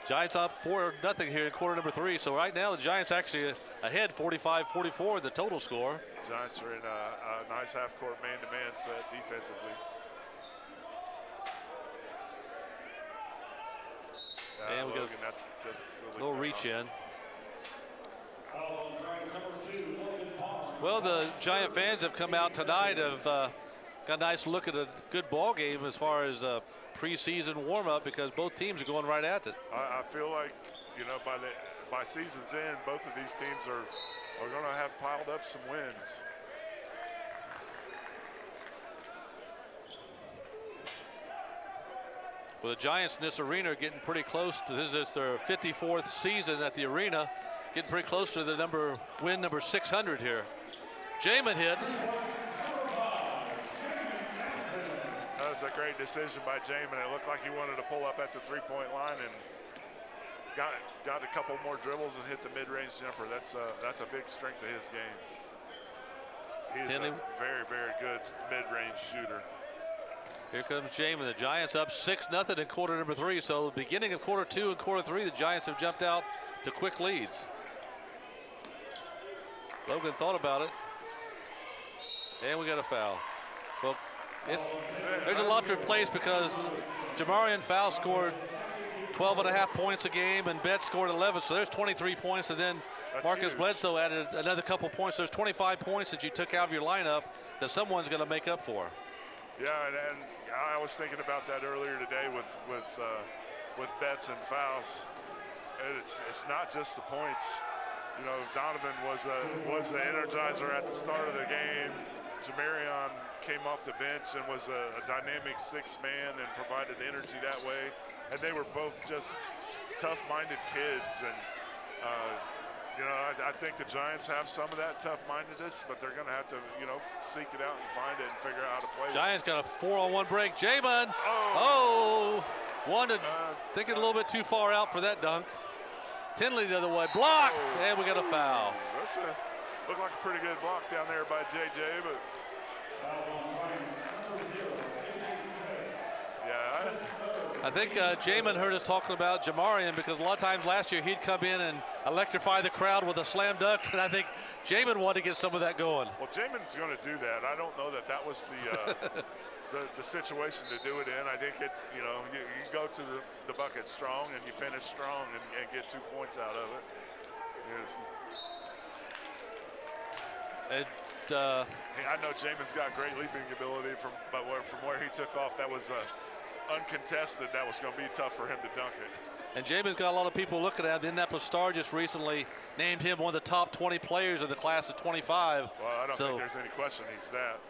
Giants up 4-0 here in quarter number 3. So right now the Giants actually ahead 45-44 in the total score. Giants are in a nice half-court man-to-man set defensively. And we got that's just a little reach in. Well, the Giant fans have come out tonight, have got a nice look at a good ball game as far as preseason warm-up, because both teams are going right at it. I feel like, by season's end, both of these teams are going to have piled up some wins. Well, the Giants in this arena are getting pretty close to this. Is their 54th season at the arena, getting pretty close to the win number 600 here. Jamin hits. That was a great decision by Jamin. It looked like he wanted to pull up at the 3-point line and got a couple more dribbles and hit the mid-range jumper. That's a big strength of his game. He's Tindley. a very, very good mid-range shooter. Here comes Jamin. The Giants up 6-0 in quarter number 3. So beginning of quarter 2 and quarter 3, the Giants have jumped out to quick leads. Logan thought about it. And we got a foul. Well, there's a lot to replace, because Marion foul scored 12.5 points a game and Bet scored 11, so there's 23 points, and then Marcus Bledsoe added another couple points. There's 25 points that you took out of your lineup that someone's going to make up for. Yeah, and I was thinking about that earlier today with bets and fouls. It's not just the points. Donovan was the energizer at the start of the game. Marion came off the bench and was a dynamic 6th man and provided energy that way. And they were both just tough-minded kids. And, I think the Giants have some of that tough-mindedness, but they're going to have to, seek it out and find it and figure out how to play. Giants got a 4-on-1 break. Jamin. Thinking a little bit too far out for that dunk. Tindley the other way. Blocked. And we got a foul. Looked like a pretty good block down there by JJ, but yeah. I think Jamin heard us talking about Jamarian, because a lot of times last year he'd come in and electrify the crowd with a slam dunk, and I think Jamin wanted to get some of that going. Well, Jamin's going to do that. I don't know that was the situation to do it in. I think you go to the bucket strong and you finish strong and get 2 points out of it. I know Jamin's got great leaping ability from where he took off. That was uncontested. That was going to be tough for him to dunk it. And Jamin's got a lot of people looking at him. The Indianapolis Star just recently named him one of the top 20 players in the class of 25. Well, I don't think there's any question he's that.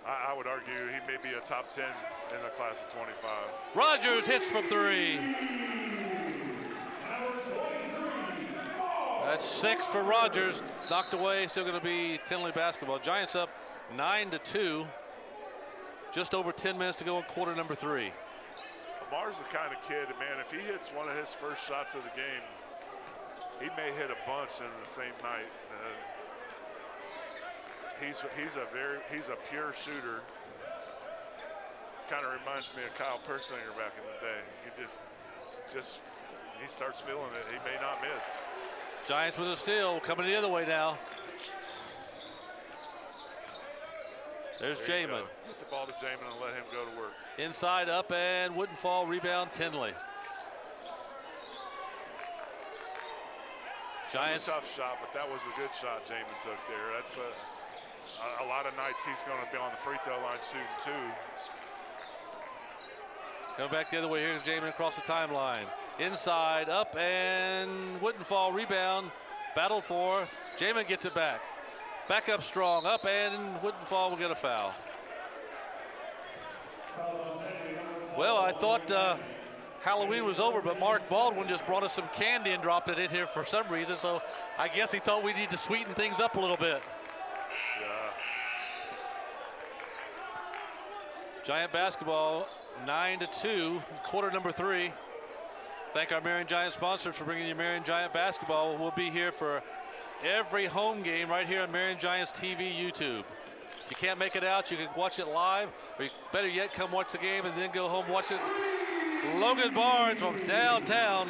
I would argue he may be a top 10 in the class of 25. Rogers hits from 3. That's 6 for Rogers. Knocked away. Still going to be Tindley basketball. Giants up 9-2. Just over 10 minutes to go in quarter number 3. Lamar's the kind of kid, man, if he hits one of his first shots of the game, he may hit a bunch in the same night. He's a pure shooter. Kind of reminds me of Kyle Persinger back in the day. He he starts feeling it. He may not miss. Giants with a steal, coming the other way now. There's Jamin. Get the ball to Jamin and let him go to work. Inside, up, and wouldn't fall. Rebound, Tindley. Giants. That's a tough shot, but that was a good shot Jamin took there. That's a lot of nights he's going to be on the free throw line shooting too. Come back the other way. Here's Jamin across the timeline. Inside, up, and wouldn't fall. Rebound, battle for. Jamin gets it back. Back up strong, up, and wouldn't fall. Will get a foul. Well, I thought Halloween was over, but Mark Baldwin just brought us some candy and dropped it in here for some reason, so I guess he thought we need to sweeten things up a little bit. Yeah. Giant basketball, 9-2, quarter number 3. Thank our Marion Giant sponsors for bringing you Marion Giant basketball. We'll be here for every home game right here on Marion Giants TV YouTube. If you can't make it out, you can watch it live, or better yet, come watch the game and then go home watch it. Logan Barnes from downtown.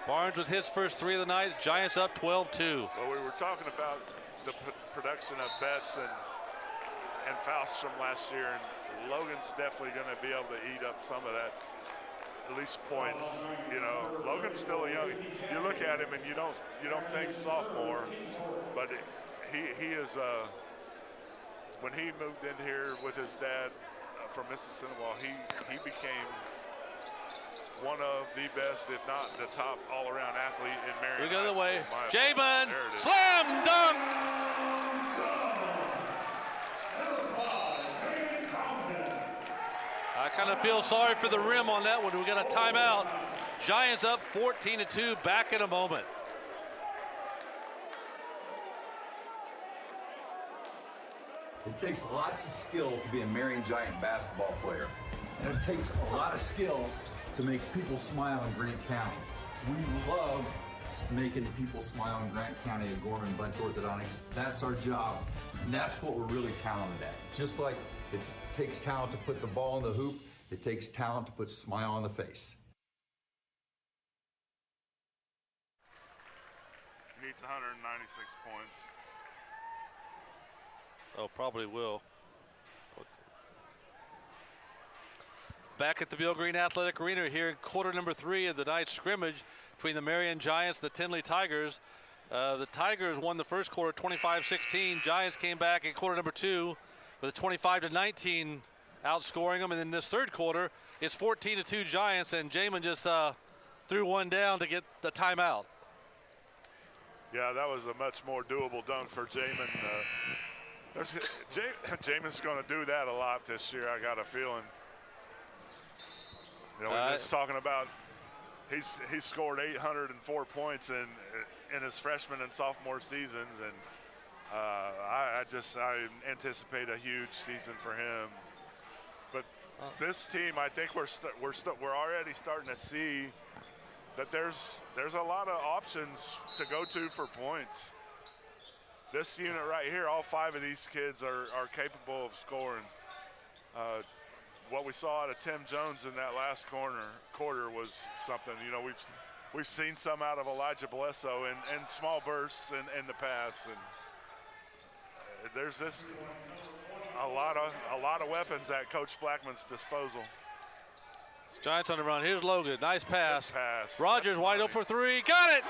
Barnes with his first 3 of the night. Giants up 12-2. Well, we were talking about the production of Betts and Faust from last year, and Logan's definitely going to be able to eat up some of that, at least points. You know, Logan's still young. You look at him and you don't think sophomore, but he is. When he moved in here with his dad from Mississippi, he became one of the best, if not the top all-around athlete in Marion. We go the way. Jamin, Jamin, slam dunk. I kind of feel sorry for the rim on that one. We got a timeout. Giants up 14-2. Back in a moment. It takes lots of skill to be a Marion Giant basketball player. And it takes a lot of skill to make people smile in Grant County. We love making people smile in Grant County at Gorman Bunch Orthodontics. That's our job, and that's what we're really talented at. Just like it takes talent to put the ball in the hoop, it takes talent to put a smile on the face. Needs 196 points. Oh, probably will. Back at the Bill Green Athletic Arena here in quarter number 3 of the night scrimmage between the Marion Giants and the Tindley Tigers. The Tigers won the first quarter 25-16. Giants came back in quarter number 2 with a 25-19 outscoring them. And then this third quarter is 14-2 Giants, and Jamin just threw one down to get the timeout. Yeah, that was a much more doable dunk for Jamin. Jamin's going to do that a lot this year, I got a feeling. You know, we're just talking about he's scored 804 points in his freshman and sophomore seasons, and I anticipate a huge season for him. But this team, I think we're already starting to see that there's a lot of options to go to for points. This unit right here, all 5 of these kids are capable of scoring. What we saw out of Tim Jones in that last quarter was something. You know, we've seen some out of Elijah Bledsoe in small bursts in the past, and there's just a lot of weapons at Coach Blackman's disposal. Giants on the run. Here's Logan. Nice pass. Good pass. Rogers wide open for 3. Got it.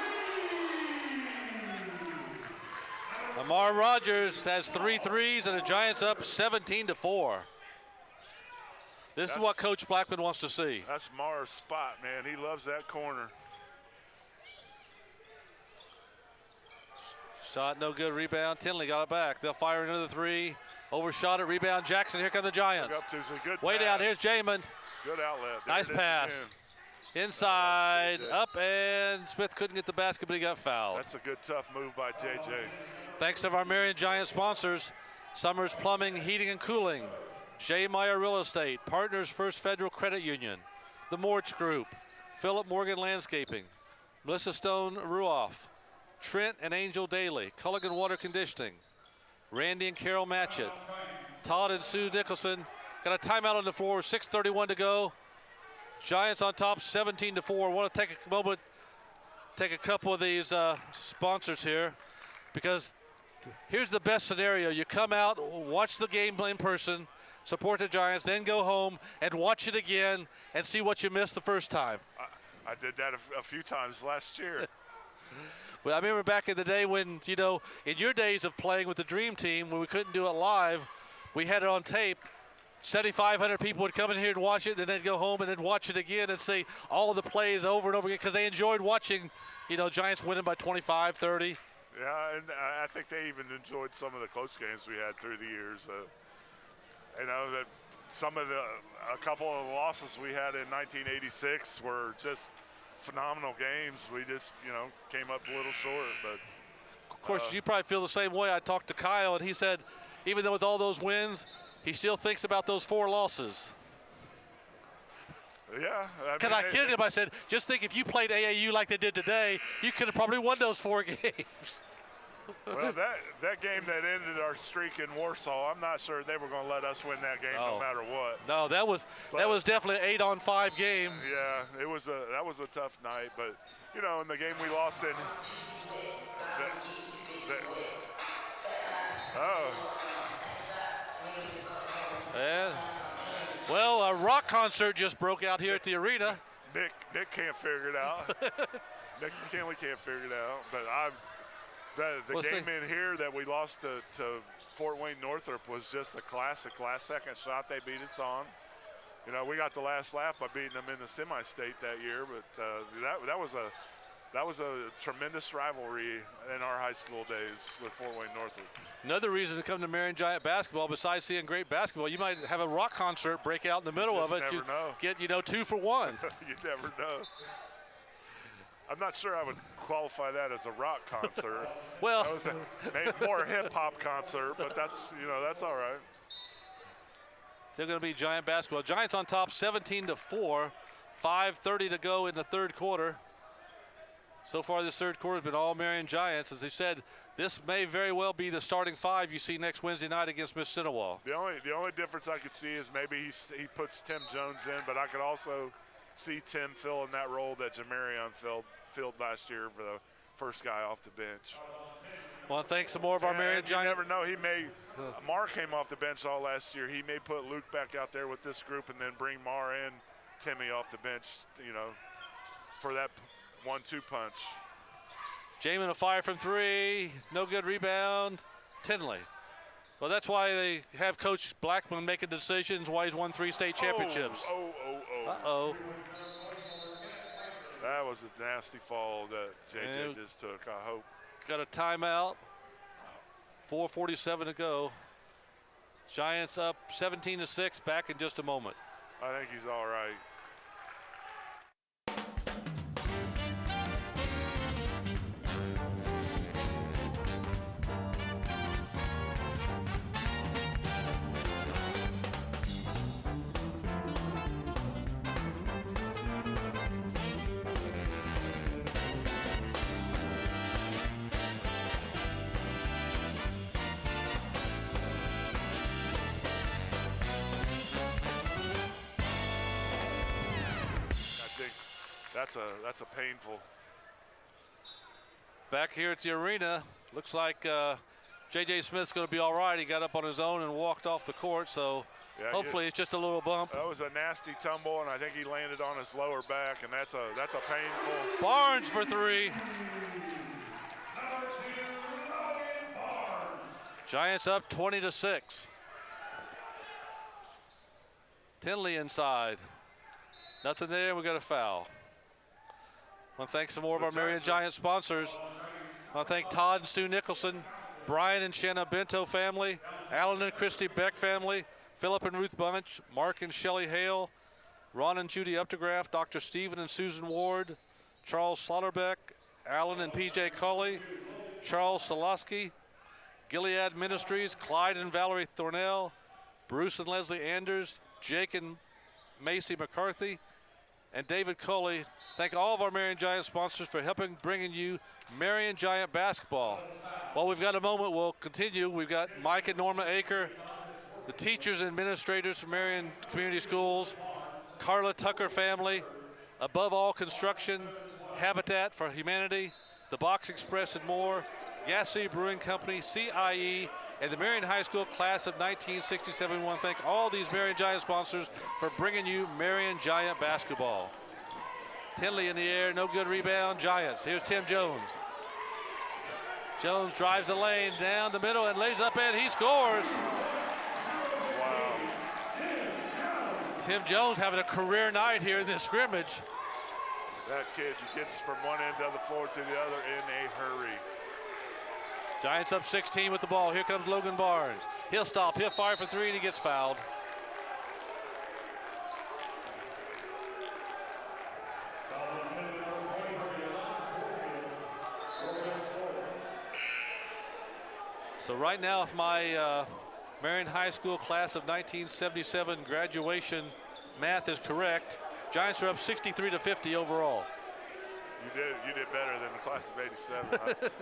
Lamar Rogers has 3 threes, and the Giants up 17-4. This is what Coach Blackman wants to see. That's Mar's spot, man. He loves that corner. Shot no good. Rebound. Tindley got it back. They'll fire another 3. Overshot it. Rebound. Jackson. Here come the Giants. Up to a good way pass. down. Here's Jamin. Good outlet. Nice pass. Inside. Up, and Smith couldn't get the basket, but he got fouled. That's a good, tough move by JJ. Thanks to our Marion Giant sponsors: Summers Plumbing, Heating and Cooling, J. Meyer Real Estate, Partners First Federal Credit Union, the Mortz Group, Philip Morgan Landscaping, Melissa Stone Ruoff, Trent and Angel Daly, Culligan Water Conditioning, Randy and Carol Matchett, Todd and Sue Nicholson. Got a timeout on the floor, 6:31 to go. Giants on top, 17-4. Want to take a moment, take a couple of these sponsors here. because here's the best scenario. You come out, watch the game in person, support the Giants, then go home and watch it again and see what you missed the first time. I did that a few times last year. Well, I remember back in the day when, you know, in your days of playing with the Dream Team, when we couldn't do it live, we had it on tape. 7,500 people would come in here and watch it, then they'd go home and then watch it again and see all of the plays over and over again because they enjoyed watching, you know, Giants winning by 25, 30. Yeah, and I think they even enjoyed some of the close games we had through the years. You know, that a couple of losses we had in 1986 were just phenomenal games. We just, you know, came up a little short. But of course, you probably feel the same way. I talked to Kyle, and he said, even though with all those wins, he still thinks about those 4 losses. Yeah. Because I kidded him. I said, just think if you played AAU like they did today, you could have probably won those 4 games. Well, that game that ended our streak in Warsaw, I'm not sure they were going to let us win that game no matter what. No, that was definitely an 8-on-5 game. Yeah, that was a tough night. But, you know, in the game we lost in Yeah. Well, a rock concert just broke out here at the arena. Nick can't figure it out. Nick McKinley can't figure it out. But the game in here that we lost to Fort Wayne Northrop was just a classic last-second shot they beat us on. You know, we got the last laugh by beating them in the semi-state that year, but that was a tremendous rivalry in our high school days with Fort Wayne Northrop. Another reason to come to Marion Giant basketball, besides seeing great basketball, you might have a rock concert break out in the middle of it. You never know. Get, you know, 2 for 1. You never know. I'm not sure I would qualify that as a rock concert. Well, that was maybe more a hip-hop concert, but that's all right. Still going to be Giant basketball. Giants on top 17-4, 5:30 to go in the third quarter. So far this third quarter has been all Marion Giants. As they said, this may very well be the starting 5 you see next Wednesday night against Miss Cinewall. The only difference I could see is maybe he puts Tim Jones in, but I could also see Tim fill in that role that Marion filled last year for the first guy off the bench. Well, thanks some more of our Marion Giants. You never know. He may. Mark came off the bench all last year. He may put Luke back out there with this group and then bring Mar and Timmy off the bench, you know, for that 1-2 punch. Jamin a fire from 3. No good rebound. Tindley. Well, that's why they have Coach Blackman making decisions, why he's won 3 state championships. Uh-oh. That was a nasty fall that JJ just took, I hope. Got a timeout. 4:47 to go. Giants up 17-6, back in just a moment. I think he's all right. That's a painful. Back here at the arena, looks like J.J. Smith's going to be all right. He got up on his own and walked off the court, so yeah, hopefully it's just a little bump. That was a nasty tumble, and I think he landed on his lower back, and that's a painful. Barnes for 3. Giants up 20-6. Tindley inside. Nothing there. We got a foul. I want to thank some more of our Marion Giant sponsors. I want to thank Todd and Sue Nicholson, Brian and Shanna Bento family, Alan and Christy Beck family, Philip and Ruth Bunch, Mark and Shelley Hale, Ron and Judy Updegraff, Dr. Stephen and Susan Ward, Charles Slaughterbeck, Alan and PJ Culley, Charles Soloski, Gilead Ministries, Clyde and Valerie Thornell, Bruce and Leslie Anders, Jake and Macy McCarthy, and David Coley. Thank all of our Marion Giant sponsors for helping bringing you Marion Giant basketball. While we've got a moment, we'll continue. We've got Mike and Norma Aker, the teachers and administrators from Marion Community Schools, Carla Tucker family, Above All Construction, Habitat for Humanity, the Box Express and more, Gassy Brewing Company, CIE, and the Marion High School class of 1967. We want to thank all these Marion Giant sponsors for bringing you Marion Giant basketball. Tindley in the air, no good rebound, Giants. Here's Tim Jones. Jones drives the lane down the middle and lays up and he scores. Wow. Tim Jones having a career night here in this scrimmage. That kid gets from one end of the floor to the other in a hurry. Giants up 16 with the ball. Here comes Logan Barnes. He'll stop, he'll fire for three, and he gets fouled. So right now, if my Marion High School class of 1977 graduation math is correct, Giants are up 63-50 overall. You did better than the class of '87.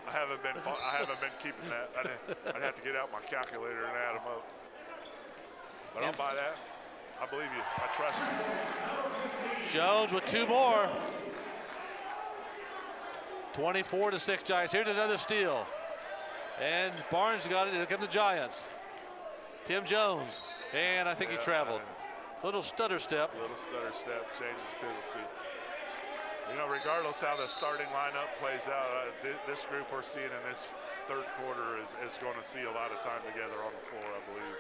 I haven't been keeping that. I'd have to get out my calculator and add them up. But Yes. I'll buy that. I believe you. I trust you. Jones with two more. 24-6 Giants. Here's another steal. And Barnes got it. Here come the Giants. Tim Jones. And I think he traveled. Little stutter step. Little stutter step, changes pivot feet. You know, regardless how the starting lineup plays out, this group we're seeing in this third quarter is going to see a lot of time together on the floor, I believe.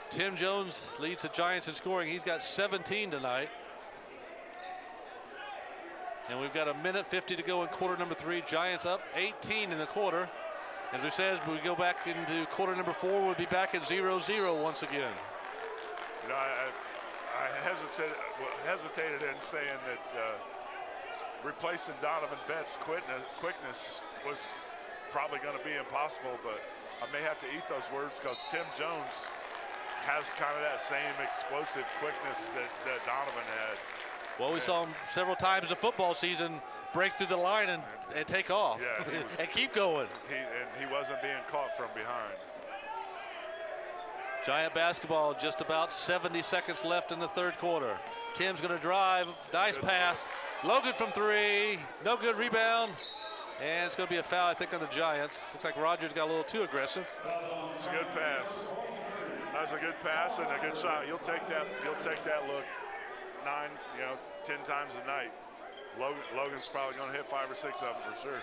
Tim Jones leads the Giants in scoring. He's got 17 tonight. And we've got 1:50 to go in quarter number 3. Giants up 18 in the quarter. As we said, we go back into quarter number 4. We'll be back at 0-0 once again. You know, I hesitated in saying that replacing Donovan Betts' quickness was probably going to be impossible, but I may have to eat those words because Tim Jones has kind of that same explosive quickness that Donovan had. Well, we saw him several times in the football season break through the line and take off. Yeah, and keep going. He wasn't being caught from behind. Giant basketball, just about 70 seconds left in the third quarter. Tim's going to drive, nice pass. Logan from 3, no good rebound. And it's going to be a foul, I think, on the Giants. Looks like Rogers got a little too aggressive. It's a good pass. That's a good pass and a good shot. You'll take that look 10 times a night. Logan's probably going to hit 5 or 6 of them for sure.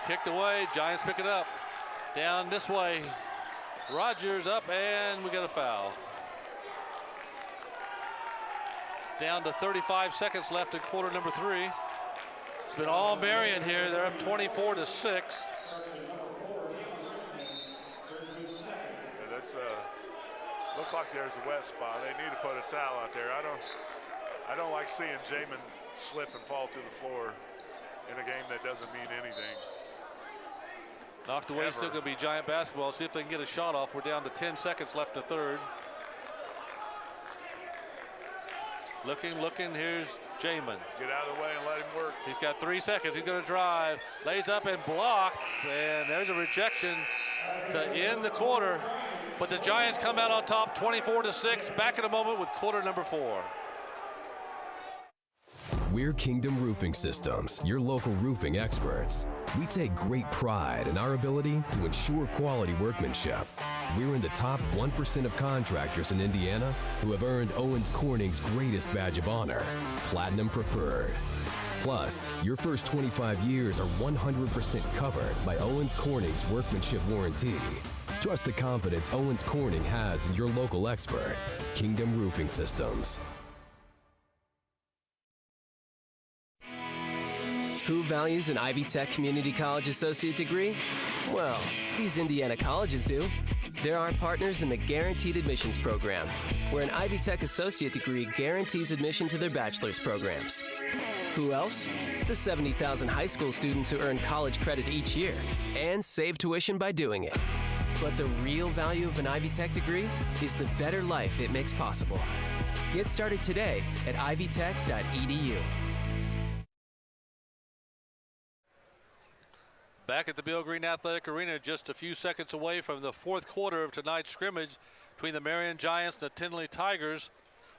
Kicked away, Giants pick it up. Down this way, Rogers up, and we got a foul. Down to 35 seconds left in quarter number 3. It's been all Marion here. They're up 24-6. That's looks like there's a wet spot. They need to put a towel out there. I don't like seeing Jamin slip and fall to the floor in a game that doesn't mean anything. Knocked away, still going to be Giant basketball. See if they can get a shot off. We're down to 10 seconds left to third. Looking, here's Jamin. Get out of the way and let him work. He's got 3 seconds. He's going to drive. Lays up and blocked. And there's a rejection to end the quarter. But the Giants come out on top 24-6. Back in a moment with quarter number 4. We're Kingdom Roofing Systems, your local roofing experts. We take great pride in our ability to ensure quality workmanship. We're in the top 1% of contractors in Indiana who have earned Owens Corning's greatest badge of honor, Platinum Preferred. Plus, your first 25 years are 100% covered by Owens Corning's workmanship warranty. Trust the confidence Owens Corning has in your local expert, Kingdom Roofing Systems. Who values an Ivy Tech Community College Associate degree? Well, these Indiana colleges do. They're our partners in the Guaranteed Admissions Program, where an Ivy Tech Associate degree guarantees admission to their bachelor's programs. Who else? The 70,000 high school students who earn college credit each year and save tuition by doing it. But the real value of an Ivy Tech degree is the better life it makes possible. Get started today at ivytech.edu. Back at the Bill Green Athletic Arena, just a few seconds away from the fourth quarter of tonight's scrimmage between the Marion Giants and the Tindley Tigers.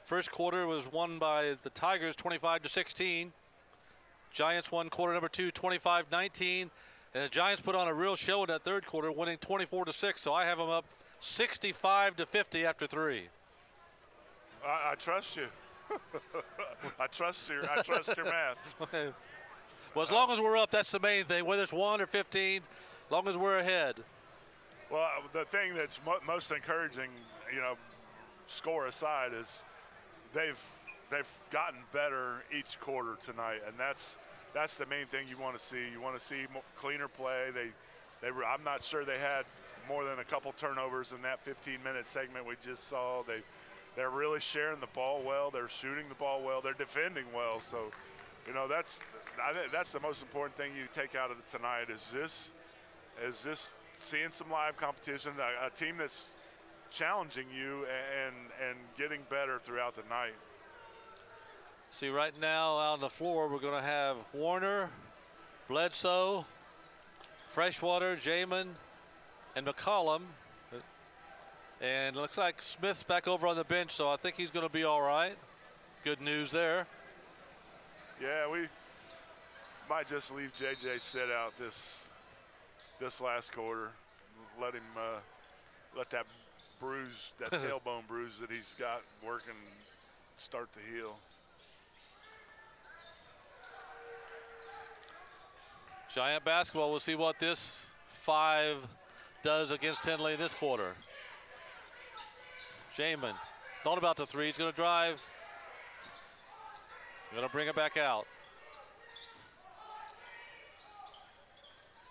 First quarter was won by the Tigers 25-16. Giants won quarter number 2, 25-19. And the Giants put on a real show in that third quarter, winning 24-6. So I have them up 65-50 after 3. I trust you. I trust your math. Okay. Well, as long as we're up, that's the main thing. Whether it's 1 or 15, as long as we're ahead. Well, the thing that's most encouraging, score aside, is they've gotten better each quarter tonight, and that's the main thing you want to see. You want to see cleaner play. I'm not sure they had more than a couple turnovers in that 15-minute segment we just saw. They're really sharing the ball well. They're shooting the ball well. They're defending well. So, I think that's the most important thing you take out of tonight is just seeing some live competition, a team that's challenging you and getting better throughout the night. See, right now out on the floor, we're going to have Warner, Bledsoe, Freshwater, Jamin, and McCollum. And it looks like Smith's back over on the bench, so I think he's going to be all right. Good news there. Yeah, we might just leave JJ sit out this last quarter. Let that bruise, that tailbone bruise that he's got working, start to heal. Giant basketball. We'll see what this 5 does against Tindley in this quarter. Jamin thought about the 3. He's going to drive. He's going to bring it back out.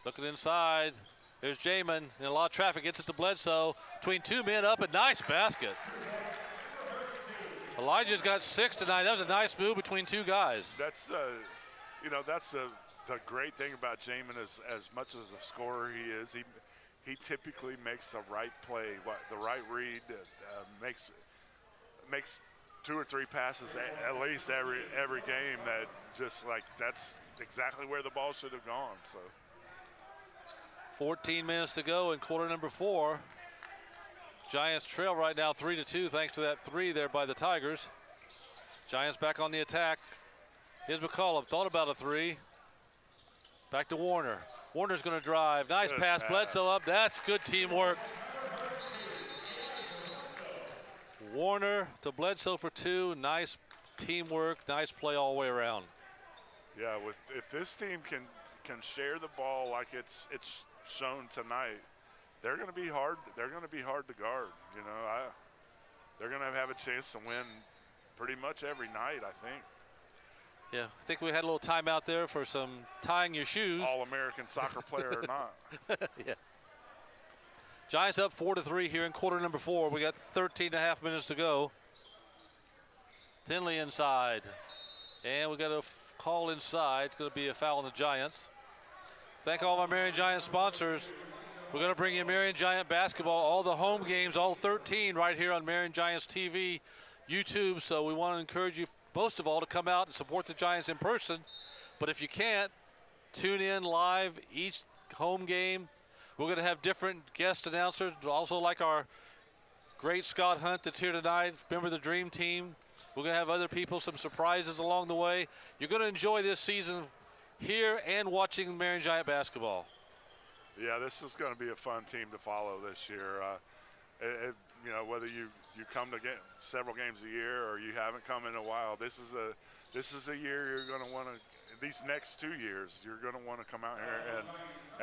Looking inside. There's Jamin. And a lot of traffic. Gets it to Bledsoe. Between 2 men up. A nice basket. Elijah's got 6 tonight. That was a nice move between 2 guys. That's, that's the great thing about Jamin is, as much as a scorer he is, he typically makes the right play, the right read, makes 2 or 3 passes at least every game that just that's exactly where the ball should have gone. So 14 minutes to go in quarter number 4. Giants trail right now 3-2 thanks to that 3 there by the Tigers. Giants back on the attack. Here's McCollum, thought about a 3. Back to Warner. Warner's going to drive. Nice pass. Bledsoe up. That's good teamwork. Warner to Bledsoe for 2. Nice teamwork. Nice play all the way around. Yeah, if this team can share the ball like it's shown tonight, they're going to be hard. They're going to be hard to guard. They're going to have a chance to win pretty much every night, I think. Yeah, I think we had a little timeout there for some tying your shoes. All-American soccer player or not. Yeah. Giants up 4-3 here in quarter number 4. We got 13.5 minutes to go. Tindley inside. And we got a call inside. It's going to be a foul on the Giants. Thank all of our Marion Giant sponsors. We're going to bring you Marion Giant basketball, all the home games, all 13 right here on Marion Giants TV, YouTube. So we want to encourage you most of all to come out and support the Giants in person. But if you can't, tune in live each home game. We're going to have different guest announcers, also like our great Scott Hunt that's here tonight. Remember the Dream Team. We're going to have other people, some surprises along the way. You're going to enjoy this season here and watching Marion Giant basketball. Yeah, this is going to be a fun team to follow this year. Whether you come to get several games a year or you haven't come in a while, this is a year you're going to want to. These next 2 years, you're going to want to come out here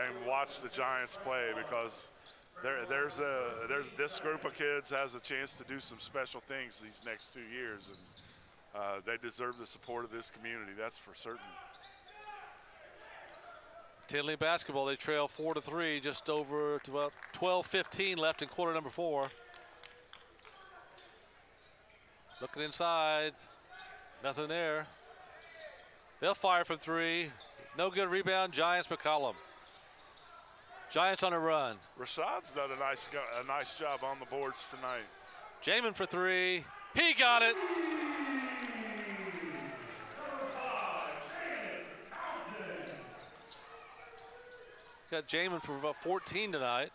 and watch the Giants play, because there's this group of kids has a chance to do some special things these next 2 years, and they deserve the support of this community. That's for certain. Tindley basketball, they trail 4-3, just over to about 12:15 left in quarter number 4. Looking inside, nothing there. They'll fire from 3. No good rebound. Giants, McCollum. Giants on a run. Rashad's done a nice job on the boards tonight. Jamin for 3. He got it. Got Jamin for about 14 tonight.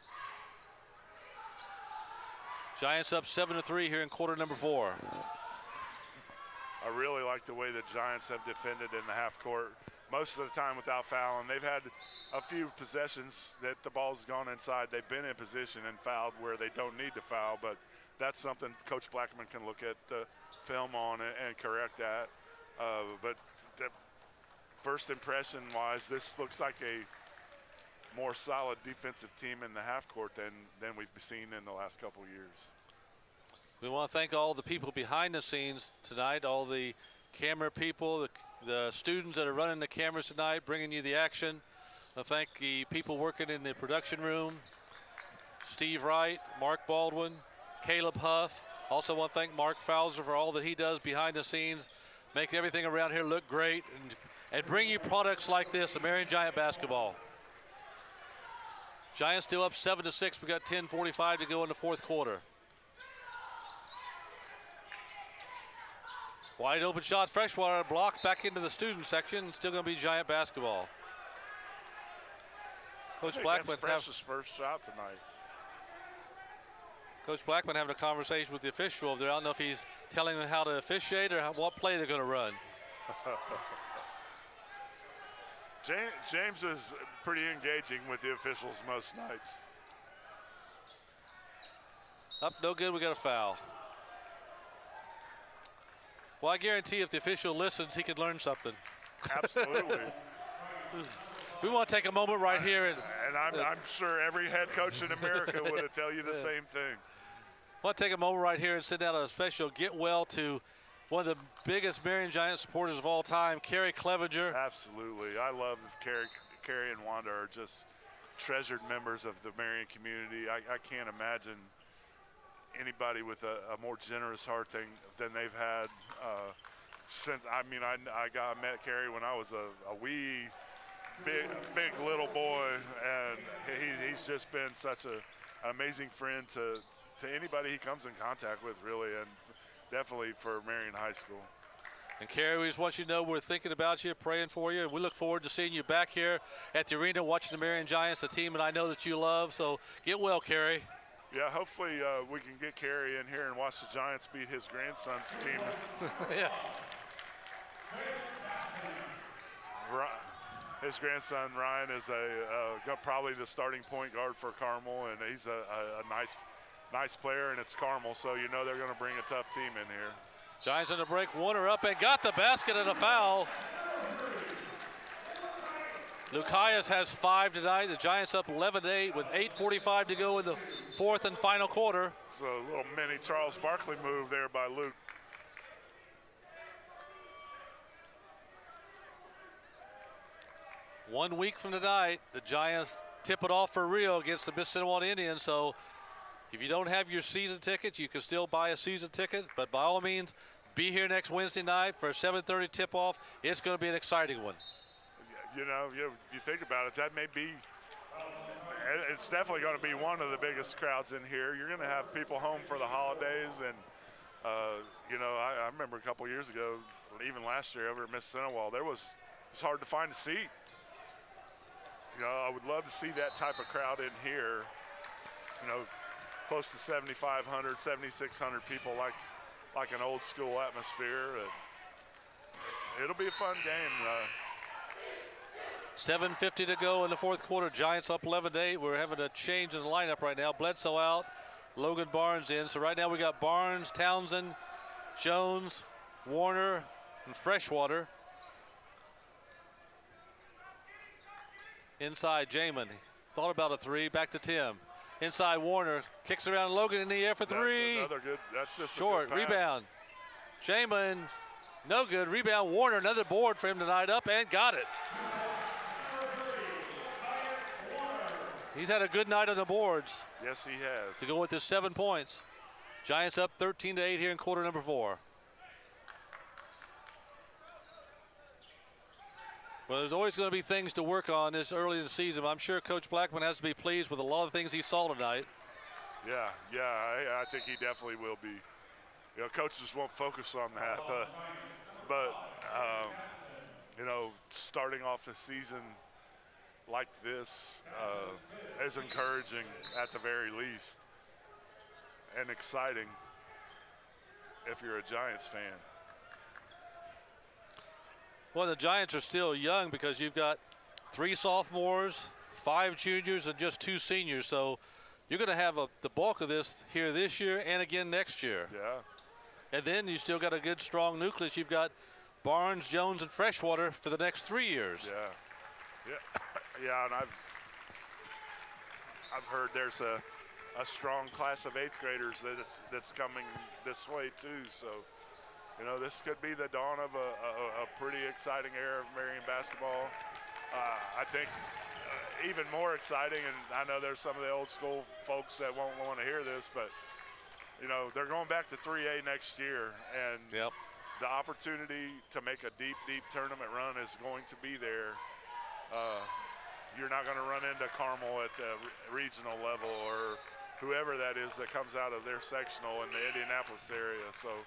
Giants up 7-3 here in quarter number 4. I really like the way the Giants have defended in the half court. most of the time without fouling. They've had a few possessions that the ball's gone inside. They've been in position and fouled where they don't need to foul, but that's something Coach Blackman can look at the film on and correct that. But first impression-wise, this looks like a more solid defensive team in the half court than we've seen in the last couple of years. We want to thank all the people behind the scenes tonight, all the camera people, the students that are running the cameras tonight, bringing you the action. I thank the people working in the production room, Steve Wright, Mark Baldwin, Caleb Huff. Also want to thank Mark Fowler for all that he does behind the scenes, making everything around here look great and bring you products like this, the Marion Giant basketball. Giants still up 7-6. We got 10:45 to go in the fourth quarter. Wide open shot, Freshwater blocked back into the student section. Still going to be Giant basketball. Coach Blackman has his first shot tonight. Coach Blackman having a conversation with the official over there. I don't know if he's telling them how to officiate or what play they're going to run. James is pretty engaging with the officials most nights. Up, no good. We got a foul. Well, I guarantee if the official listens, he could learn something. Absolutely. We want to take a moment right here. And I'm sure every head coach in America would tell you the same thing. I want to take a moment right here and send out a special get well to one of the biggest Marion Giant supporters of all time, Carrie Clevenger. Absolutely. I love Carrie and Wanda are just treasured members of the Marion community. I can't imagine anybody with a more generous heart than they've had since. I met Carrie when I was a wee, big little boy, and he's just been such an amazing friend to anybody he comes in contact with, really, and definitely for Marion High School. And Carrie, we just want you to know we're thinking about you, praying for you, and we look forward to seeing you back here at the arena watching the Marion Giants, the team that I know that you love. So get well, Carrie. Yeah, hopefully we can get Carrie in here and watch the Giants beat his grandson's team. Yeah. His grandson Ryan is probably the starting point guard for Carmel, and he's a nice player, and it's Carmel, so you know they're going to bring a tough team in here. Giants on the break, Warner up and got the basket and a foul. Lukias has 5 tonight. The Giants up 11-8 with 8:45 to go in the fourth and final quarter. So a little mini Charles Barkley move there by Luke. One week from tonight, the Giants tip it off for real against the Mississippi Indians. So if you don't have your season tickets, you can still buy a season ticket. But by all means, be here next Wednesday night for a 7:30 tip-off. It's going to be an exciting one. You know, you think about it, that may be, it's definitely going to be one of the biggest crowds in here. You're going to have people home for the holidays, and, you know, I remember a couple years ago, even last year over at Mississippi, it was hard to find a seat. You know, I would love to see that type of crowd in here, you know, close to 7,500, 7,600 people, like an old school atmosphere. It'll be a fun game. 7:50 to go in the fourth quarter. Giants up 11-8. We're having a change in the lineup right now. Bledsoe out, Logan Barnes in. So right now we got Barnes, Townsend, Jones, Warner, and Freshwater. Inside Jamin. Thought about a three. Back to Tim. Inside Warner. Kicks around Logan in the air for three. That's another good. That's just short. A good pass. Rebound. Jamin. No good. Rebound Warner. Another board for him tonight. Up and got it. He's had a good night on the boards. Yes, he has. To go with his 7 points. Giants up 13-8 here in quarter number 4. Well, there's always going to be things to work on this early in the season. But I'm sure Coach Blackman has to be pleased with a lot of things he saw tonight. Yeah, I think he definitely will be. You know, coaches won't focus on that, but you know, starting off the season like this is encouraging at the very least, and exciting if you're a Giants fan. Well, the Giants are still young because you've got 3 sophomores, 5 juniors, and just 2 seniors. So you're going to have the bulk of this here this year and again next year. Yeah. And then you still got a good, strong nucleus. You've got Barnes, Jones, and Freshwater for the next 3 years. Yeah. Yeah, and I've heard there's a strong class of 8th graders that's coming this way too. So, you know, this could be the dawn of a pretty exciting era of Marion basketball. I think even more exciting, and I know there's some of the old school folks that won't want to hear this, but you know, they're going back to 3A next year, and the opportunity to make a deep tournament run is going to be there. You're not going to run into Carmel at the regional level or whoever that is that comes out of their sectional in the Indianapolis area. So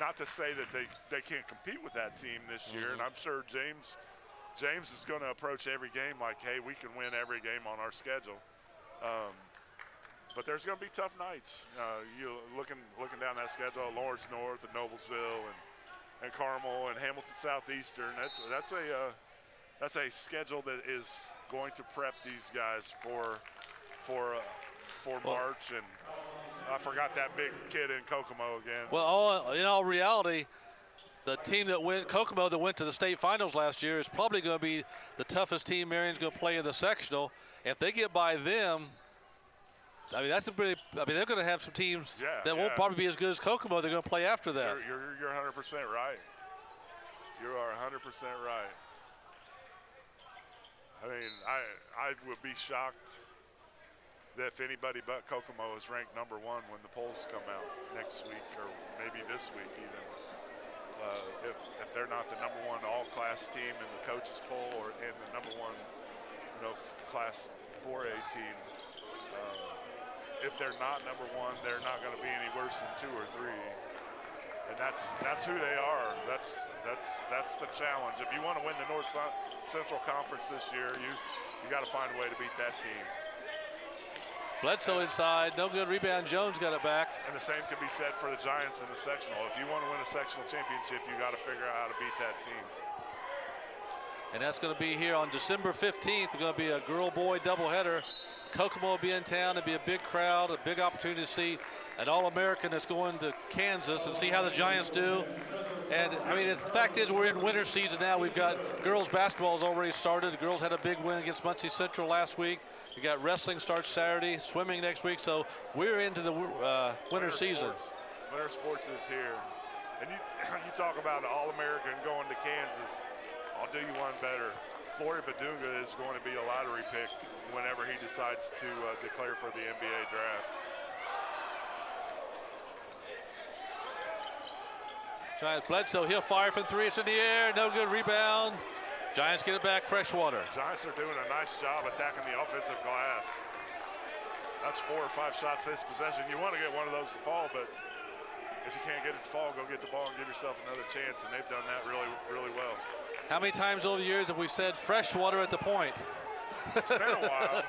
not to say that they can't compete with that team this year, and I'm sure James is going to approach every game like, hey, we can win every game on our schedule. But there's going to be tough nights. You looking down that schedule, Lawrence North and Noblesville and Carmel and Hamilton Southeastern. That's a schedule that is going to prep these guys for March. And I forgot that big kid in Kokomo again. Well, in all reality, the team that went Kokomo that went to the state finals last year is probably going to be the toughest team Marion's going to play in the sectional. If they get by them, I mean, that's a pretty. I mean, they're going to have some teams that won't probably be as good as Kokomo. They're going to play after that. You're 100% right. You are 100% right. I mean, I would be shocked that if anybody but Kokomo is ranked #1 when the polls come out next week or maybe this week even. If they're not the #1 all-class team in the coaches poll or in the #1, class 4A team. If they're not #1, they're not going to be any worse than 2 or 3. And that's who they are. That's the challenge. If you want to win the North Central Conference this year, you got to find a way to beat that team. Bledsoe inside, no good rebound. Jones got it back. And the same can be said for the Giants in the sectional. If you want to win a sectional championship, you got to figure out how to beat that team. And that's going to be here on December 15th. It's going to be a girl-boy doubleheader. Kokomo will be in town. It'll be a big crowd, a big opportunity to see an All-American that's going to Kansas and see how the Giants do. And, I mean, the fact is we're in winter season now. We've got girls basketball has already started. The girls had a big win against Muncie Central last week. We got wrestling starts Saturday, swimming next week. So we're into the winter season. Winter sports is here. And you talk about an All-American going to Kansas. I'll do you one better. Flory Badunga is going to be a lottery pick whenever he decides to declare for the NBA draft. Giants Bledsoe, he'll fire from 3. It's in the air, no good rebound. Giants get it back, Freshwater. Giants are doing a nice job attacking the offensive glass. That's 4 or 5 shots this possession. You want to get one of those to fall, but if you can't get it to fall, go get the ball and give yourself another chance, and they've done that really, really well. How many times over the years have we said Freshwater at the point? It's been a while.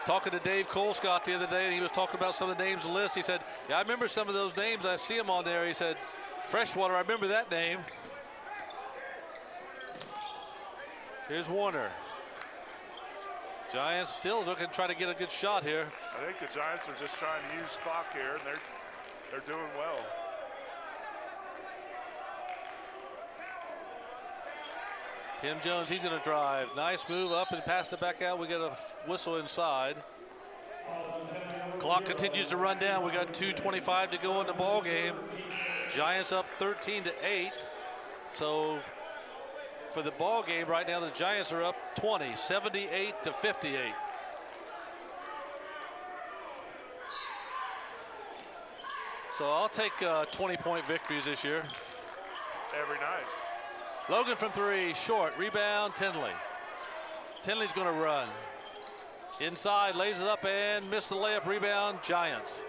Talking to Dave Colescott the other day, and he was talking about some of the names on the list. He said, yeah, I remember some of those names. I see them on there. He said, Freshwater, I remember that name. Here's Warner. Giants still looking to try to get a good shot here. I think the Giants are just trying to use clock here, and they're doing well. Tim Jones, he's going to drive. Nice move up and pass it back out. We get a whistle inside. Clock continues to run down. We got 2:25 to go in the ball game. Giants up 13-8. So for the ball game right now, the Giants are up 20, 78-58. So I'll take 20-point victories this year. Every night. Logan from 3, short, rebound, Tindley. Tindley's gonna run. Inside, lays it up and missed the layup, rebound, Giants.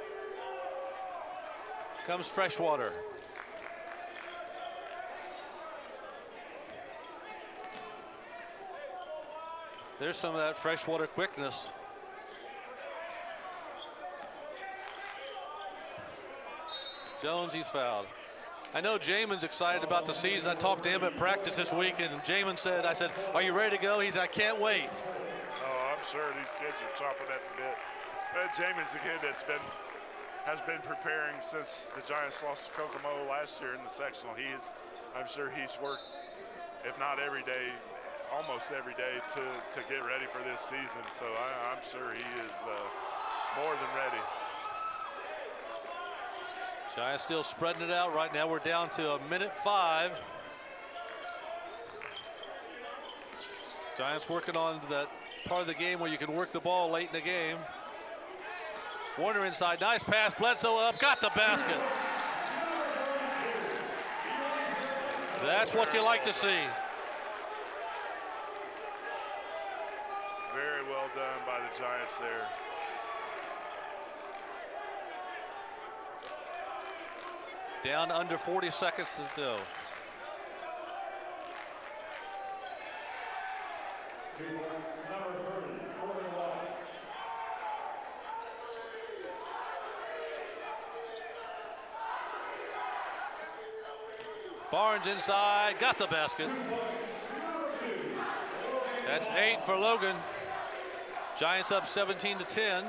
Comes Freshwater. There's some of that Freshwater quickness. Jones, he's fouled. I know Jamin's excited about the season. I talked to him at practice this week, and Jamin said, I said, are you ready to go? He said, I can't wait. Oh, I'm sure these kids are chomping at the bit. Jamin's a kid that's has been preparing since the Giants lost to Kokomo last year in the sectional. I'm sure he's worked, if not every day, almost every day to get ready for this season. So I'm sure he is more than ready. Giants still spreading it out. Right now we're down to 1:05. Giants working on that part of the game where you can work the ball late in the game. Warner inside, nice pass, Bledsoe up, got the basket. That's what you like to see. Very well done by the Giants there. Down under 40 seconds to go. Barnes inside, got the basket. That's 8 for Logan. Giants up 17-10.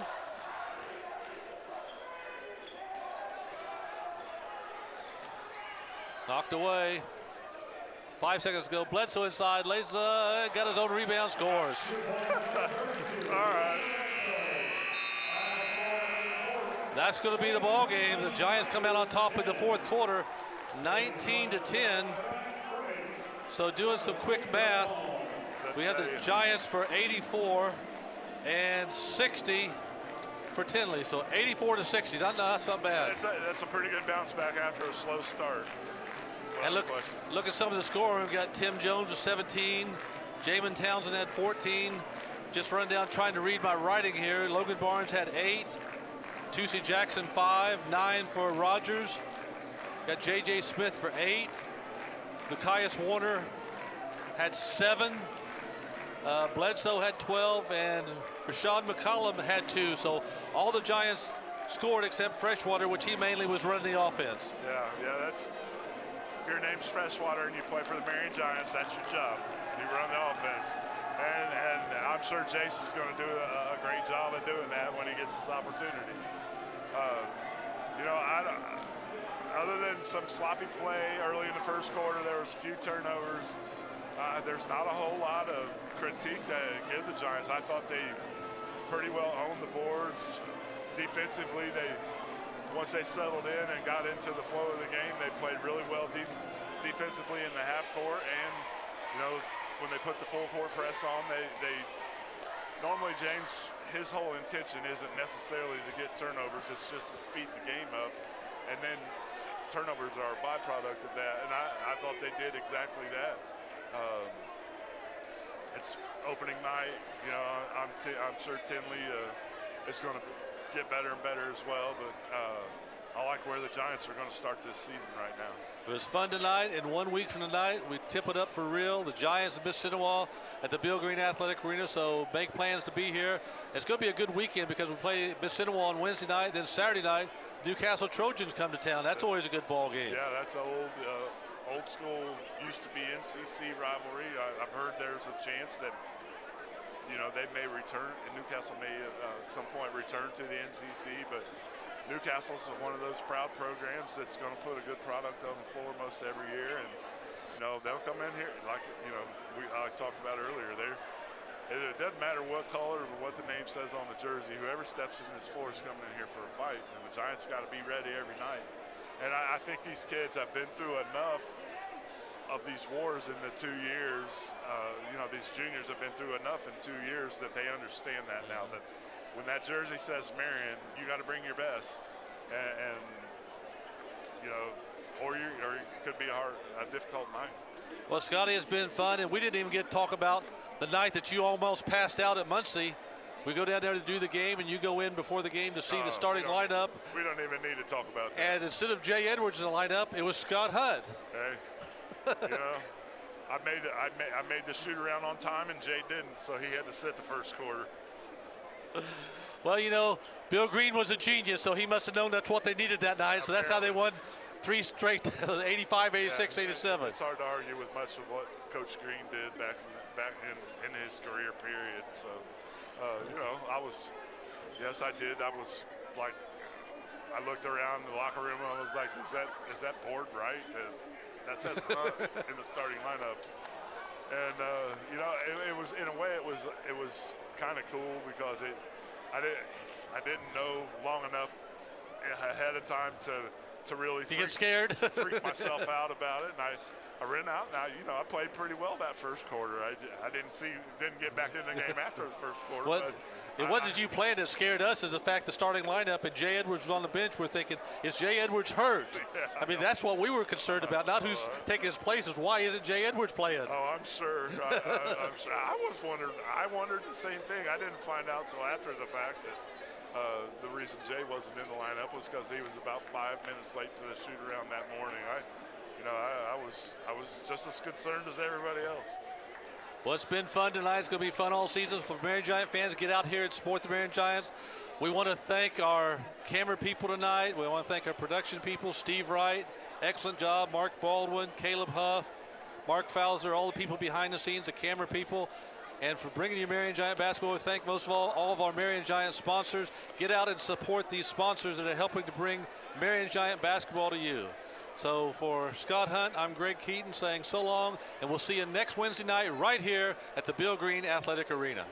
Knocked away. 5 seconds to go. Bledsoe inside, lays, got his own rebound, scores. All right. That's going to be the ball game. The Giants come out on top in the fourth quarter, 19-10. So doing some quick math, we have the Giants for 84 and 60 for Tindley. So 84 to 60. That's not bad. That's a pretty good bounce back after a slow start. And look at some of the scoring. We've got Tim Jones with 17. Jamin Townsend had 14. Just run down trying to read my writing here. Logan Barnes had 8. Tusey Jackson 5. 9 for Rogers. Got J.J. Smith for 8. Lucius Warner had 7. Bledsoe had 12. And Rashad McCollum had 2. So all the Giants scored except Freshwater, which he mainly was running the offense. Yeah, that's... If your name's Freshwater and you play for the Marion Giants, that's your job. You run the offense. And I'm sure Jason's going to do a great job of doing that when he gets his opportunities. Other than some sloppy play early in the first quarter, there was a few turnovers. There's not a whole lot of critique to give the Giants. I thought they pretty well owned the boards. Defensively, once they settled in and got into the flow of the game, they played really well defensively in the half court. And, when they put the full court press on, they normally, James, his whole intention isn't necessarily to get turnovers. It's just to speed the game up. And then turnovers are a byproduct of that. And I thought they did exactly that. It's opening night. I'm sure Tindley is going to get better and better as well, but I like where the Giants are going to start this season right now. It was fun tonight, and 1 week from tonight, we tip it up for real. The Giants of Mississinawa at the Bill Green Athletic Arena, so make plans to be here. It's going to be a good weekend because we play Mississinawa on Wednesday night, then Saturday night, Newcastle Trojans come to town. That's always a good ball game. Yeah, that's old school, used to be NCC rivalry. I've heard there's a chance that they may return, and Newcastle may at some point return to the NCC, but Newcastle's one of those proud programs that's going to put a good product on the floor most every year, and they'll come in here like I talked about earlier. It doesn't matter what color or what the name says on the jersey. Whoever steps in this floor is coming in here for a fight, and the Giants got to be ready every night. And I think these kids have been through enough of these wars in the 2 years. These juniors have been through enough in 2 years that they understand that now, that when that jersey says Marion, you got to bring your best, or it could be a difficult night. Well, Scotty, it's been fun, and we didn't even get to talk about the night that you almost passed out at Muncie. We go down there to do the game, and you go in before the game to see the starting lineup. We don't even need to talk about that. And instead of Jay Edwards in the lineup, it was Scott Hudd. Hey, I made the shoot around on time, and Jay didn't, so he had to sit the first quarter. Well, you know, Bill Green was a genius, so he must have known that's what they needed that night. So that's how they won 3 straight, 85, 86, 87. It's hard to argue with much of what Coach Green did back in his career period. So, you know, yes, I did. I was like, I looked around the locker room and I was like, is that board right? That says Hunt in the starting lineup. And you know, it was, in a way, it was kind of cool because I didn't know long enough ahead of time to really get scared, freak myself out about it, and I ran out. Now, you know, I played pretty well that first quarter. I didn't get back in the game after the first quarter. Well, but it wasn't you playing that scared us. Is the fact the starting lineup and Jay Edwards was on the bench. We're thinking, is Jay Edwards hurt? Yeah, I mean, that's what we were concerned about. Not who's taking his place. Is why isn't Jay Edwards playing? Oh, I'm sure. I'm sure. I wondered the same thing. I didn't find out till after the fact that the reason Jay wasn't in the lineup was because he was about 5 minutes late to the shoot around that morning. I was just as concerned as everybody else. Well, it's been fun tonight. It's going to be fun all season for Marion Giant fans. Get out here and support the Marion Giants. We want to thank our camera people tonight. We want to thank our production people, Steve Wright, excellent job, Mark Baldwin, Caleb Huff, Mark Fowler, all the people behind the scenes, the camera people. And for bringing you Marion Giant basketball, we thank most of all of our Marion Giant sponsors. Get out and support these sponsors that are helping to bring Marion Giant basketball to you. So for Scott Hunt, I'm Greg Keaton saying so long, and we'll see you next Wednesday night right here at the Bill Green Athletic Arena.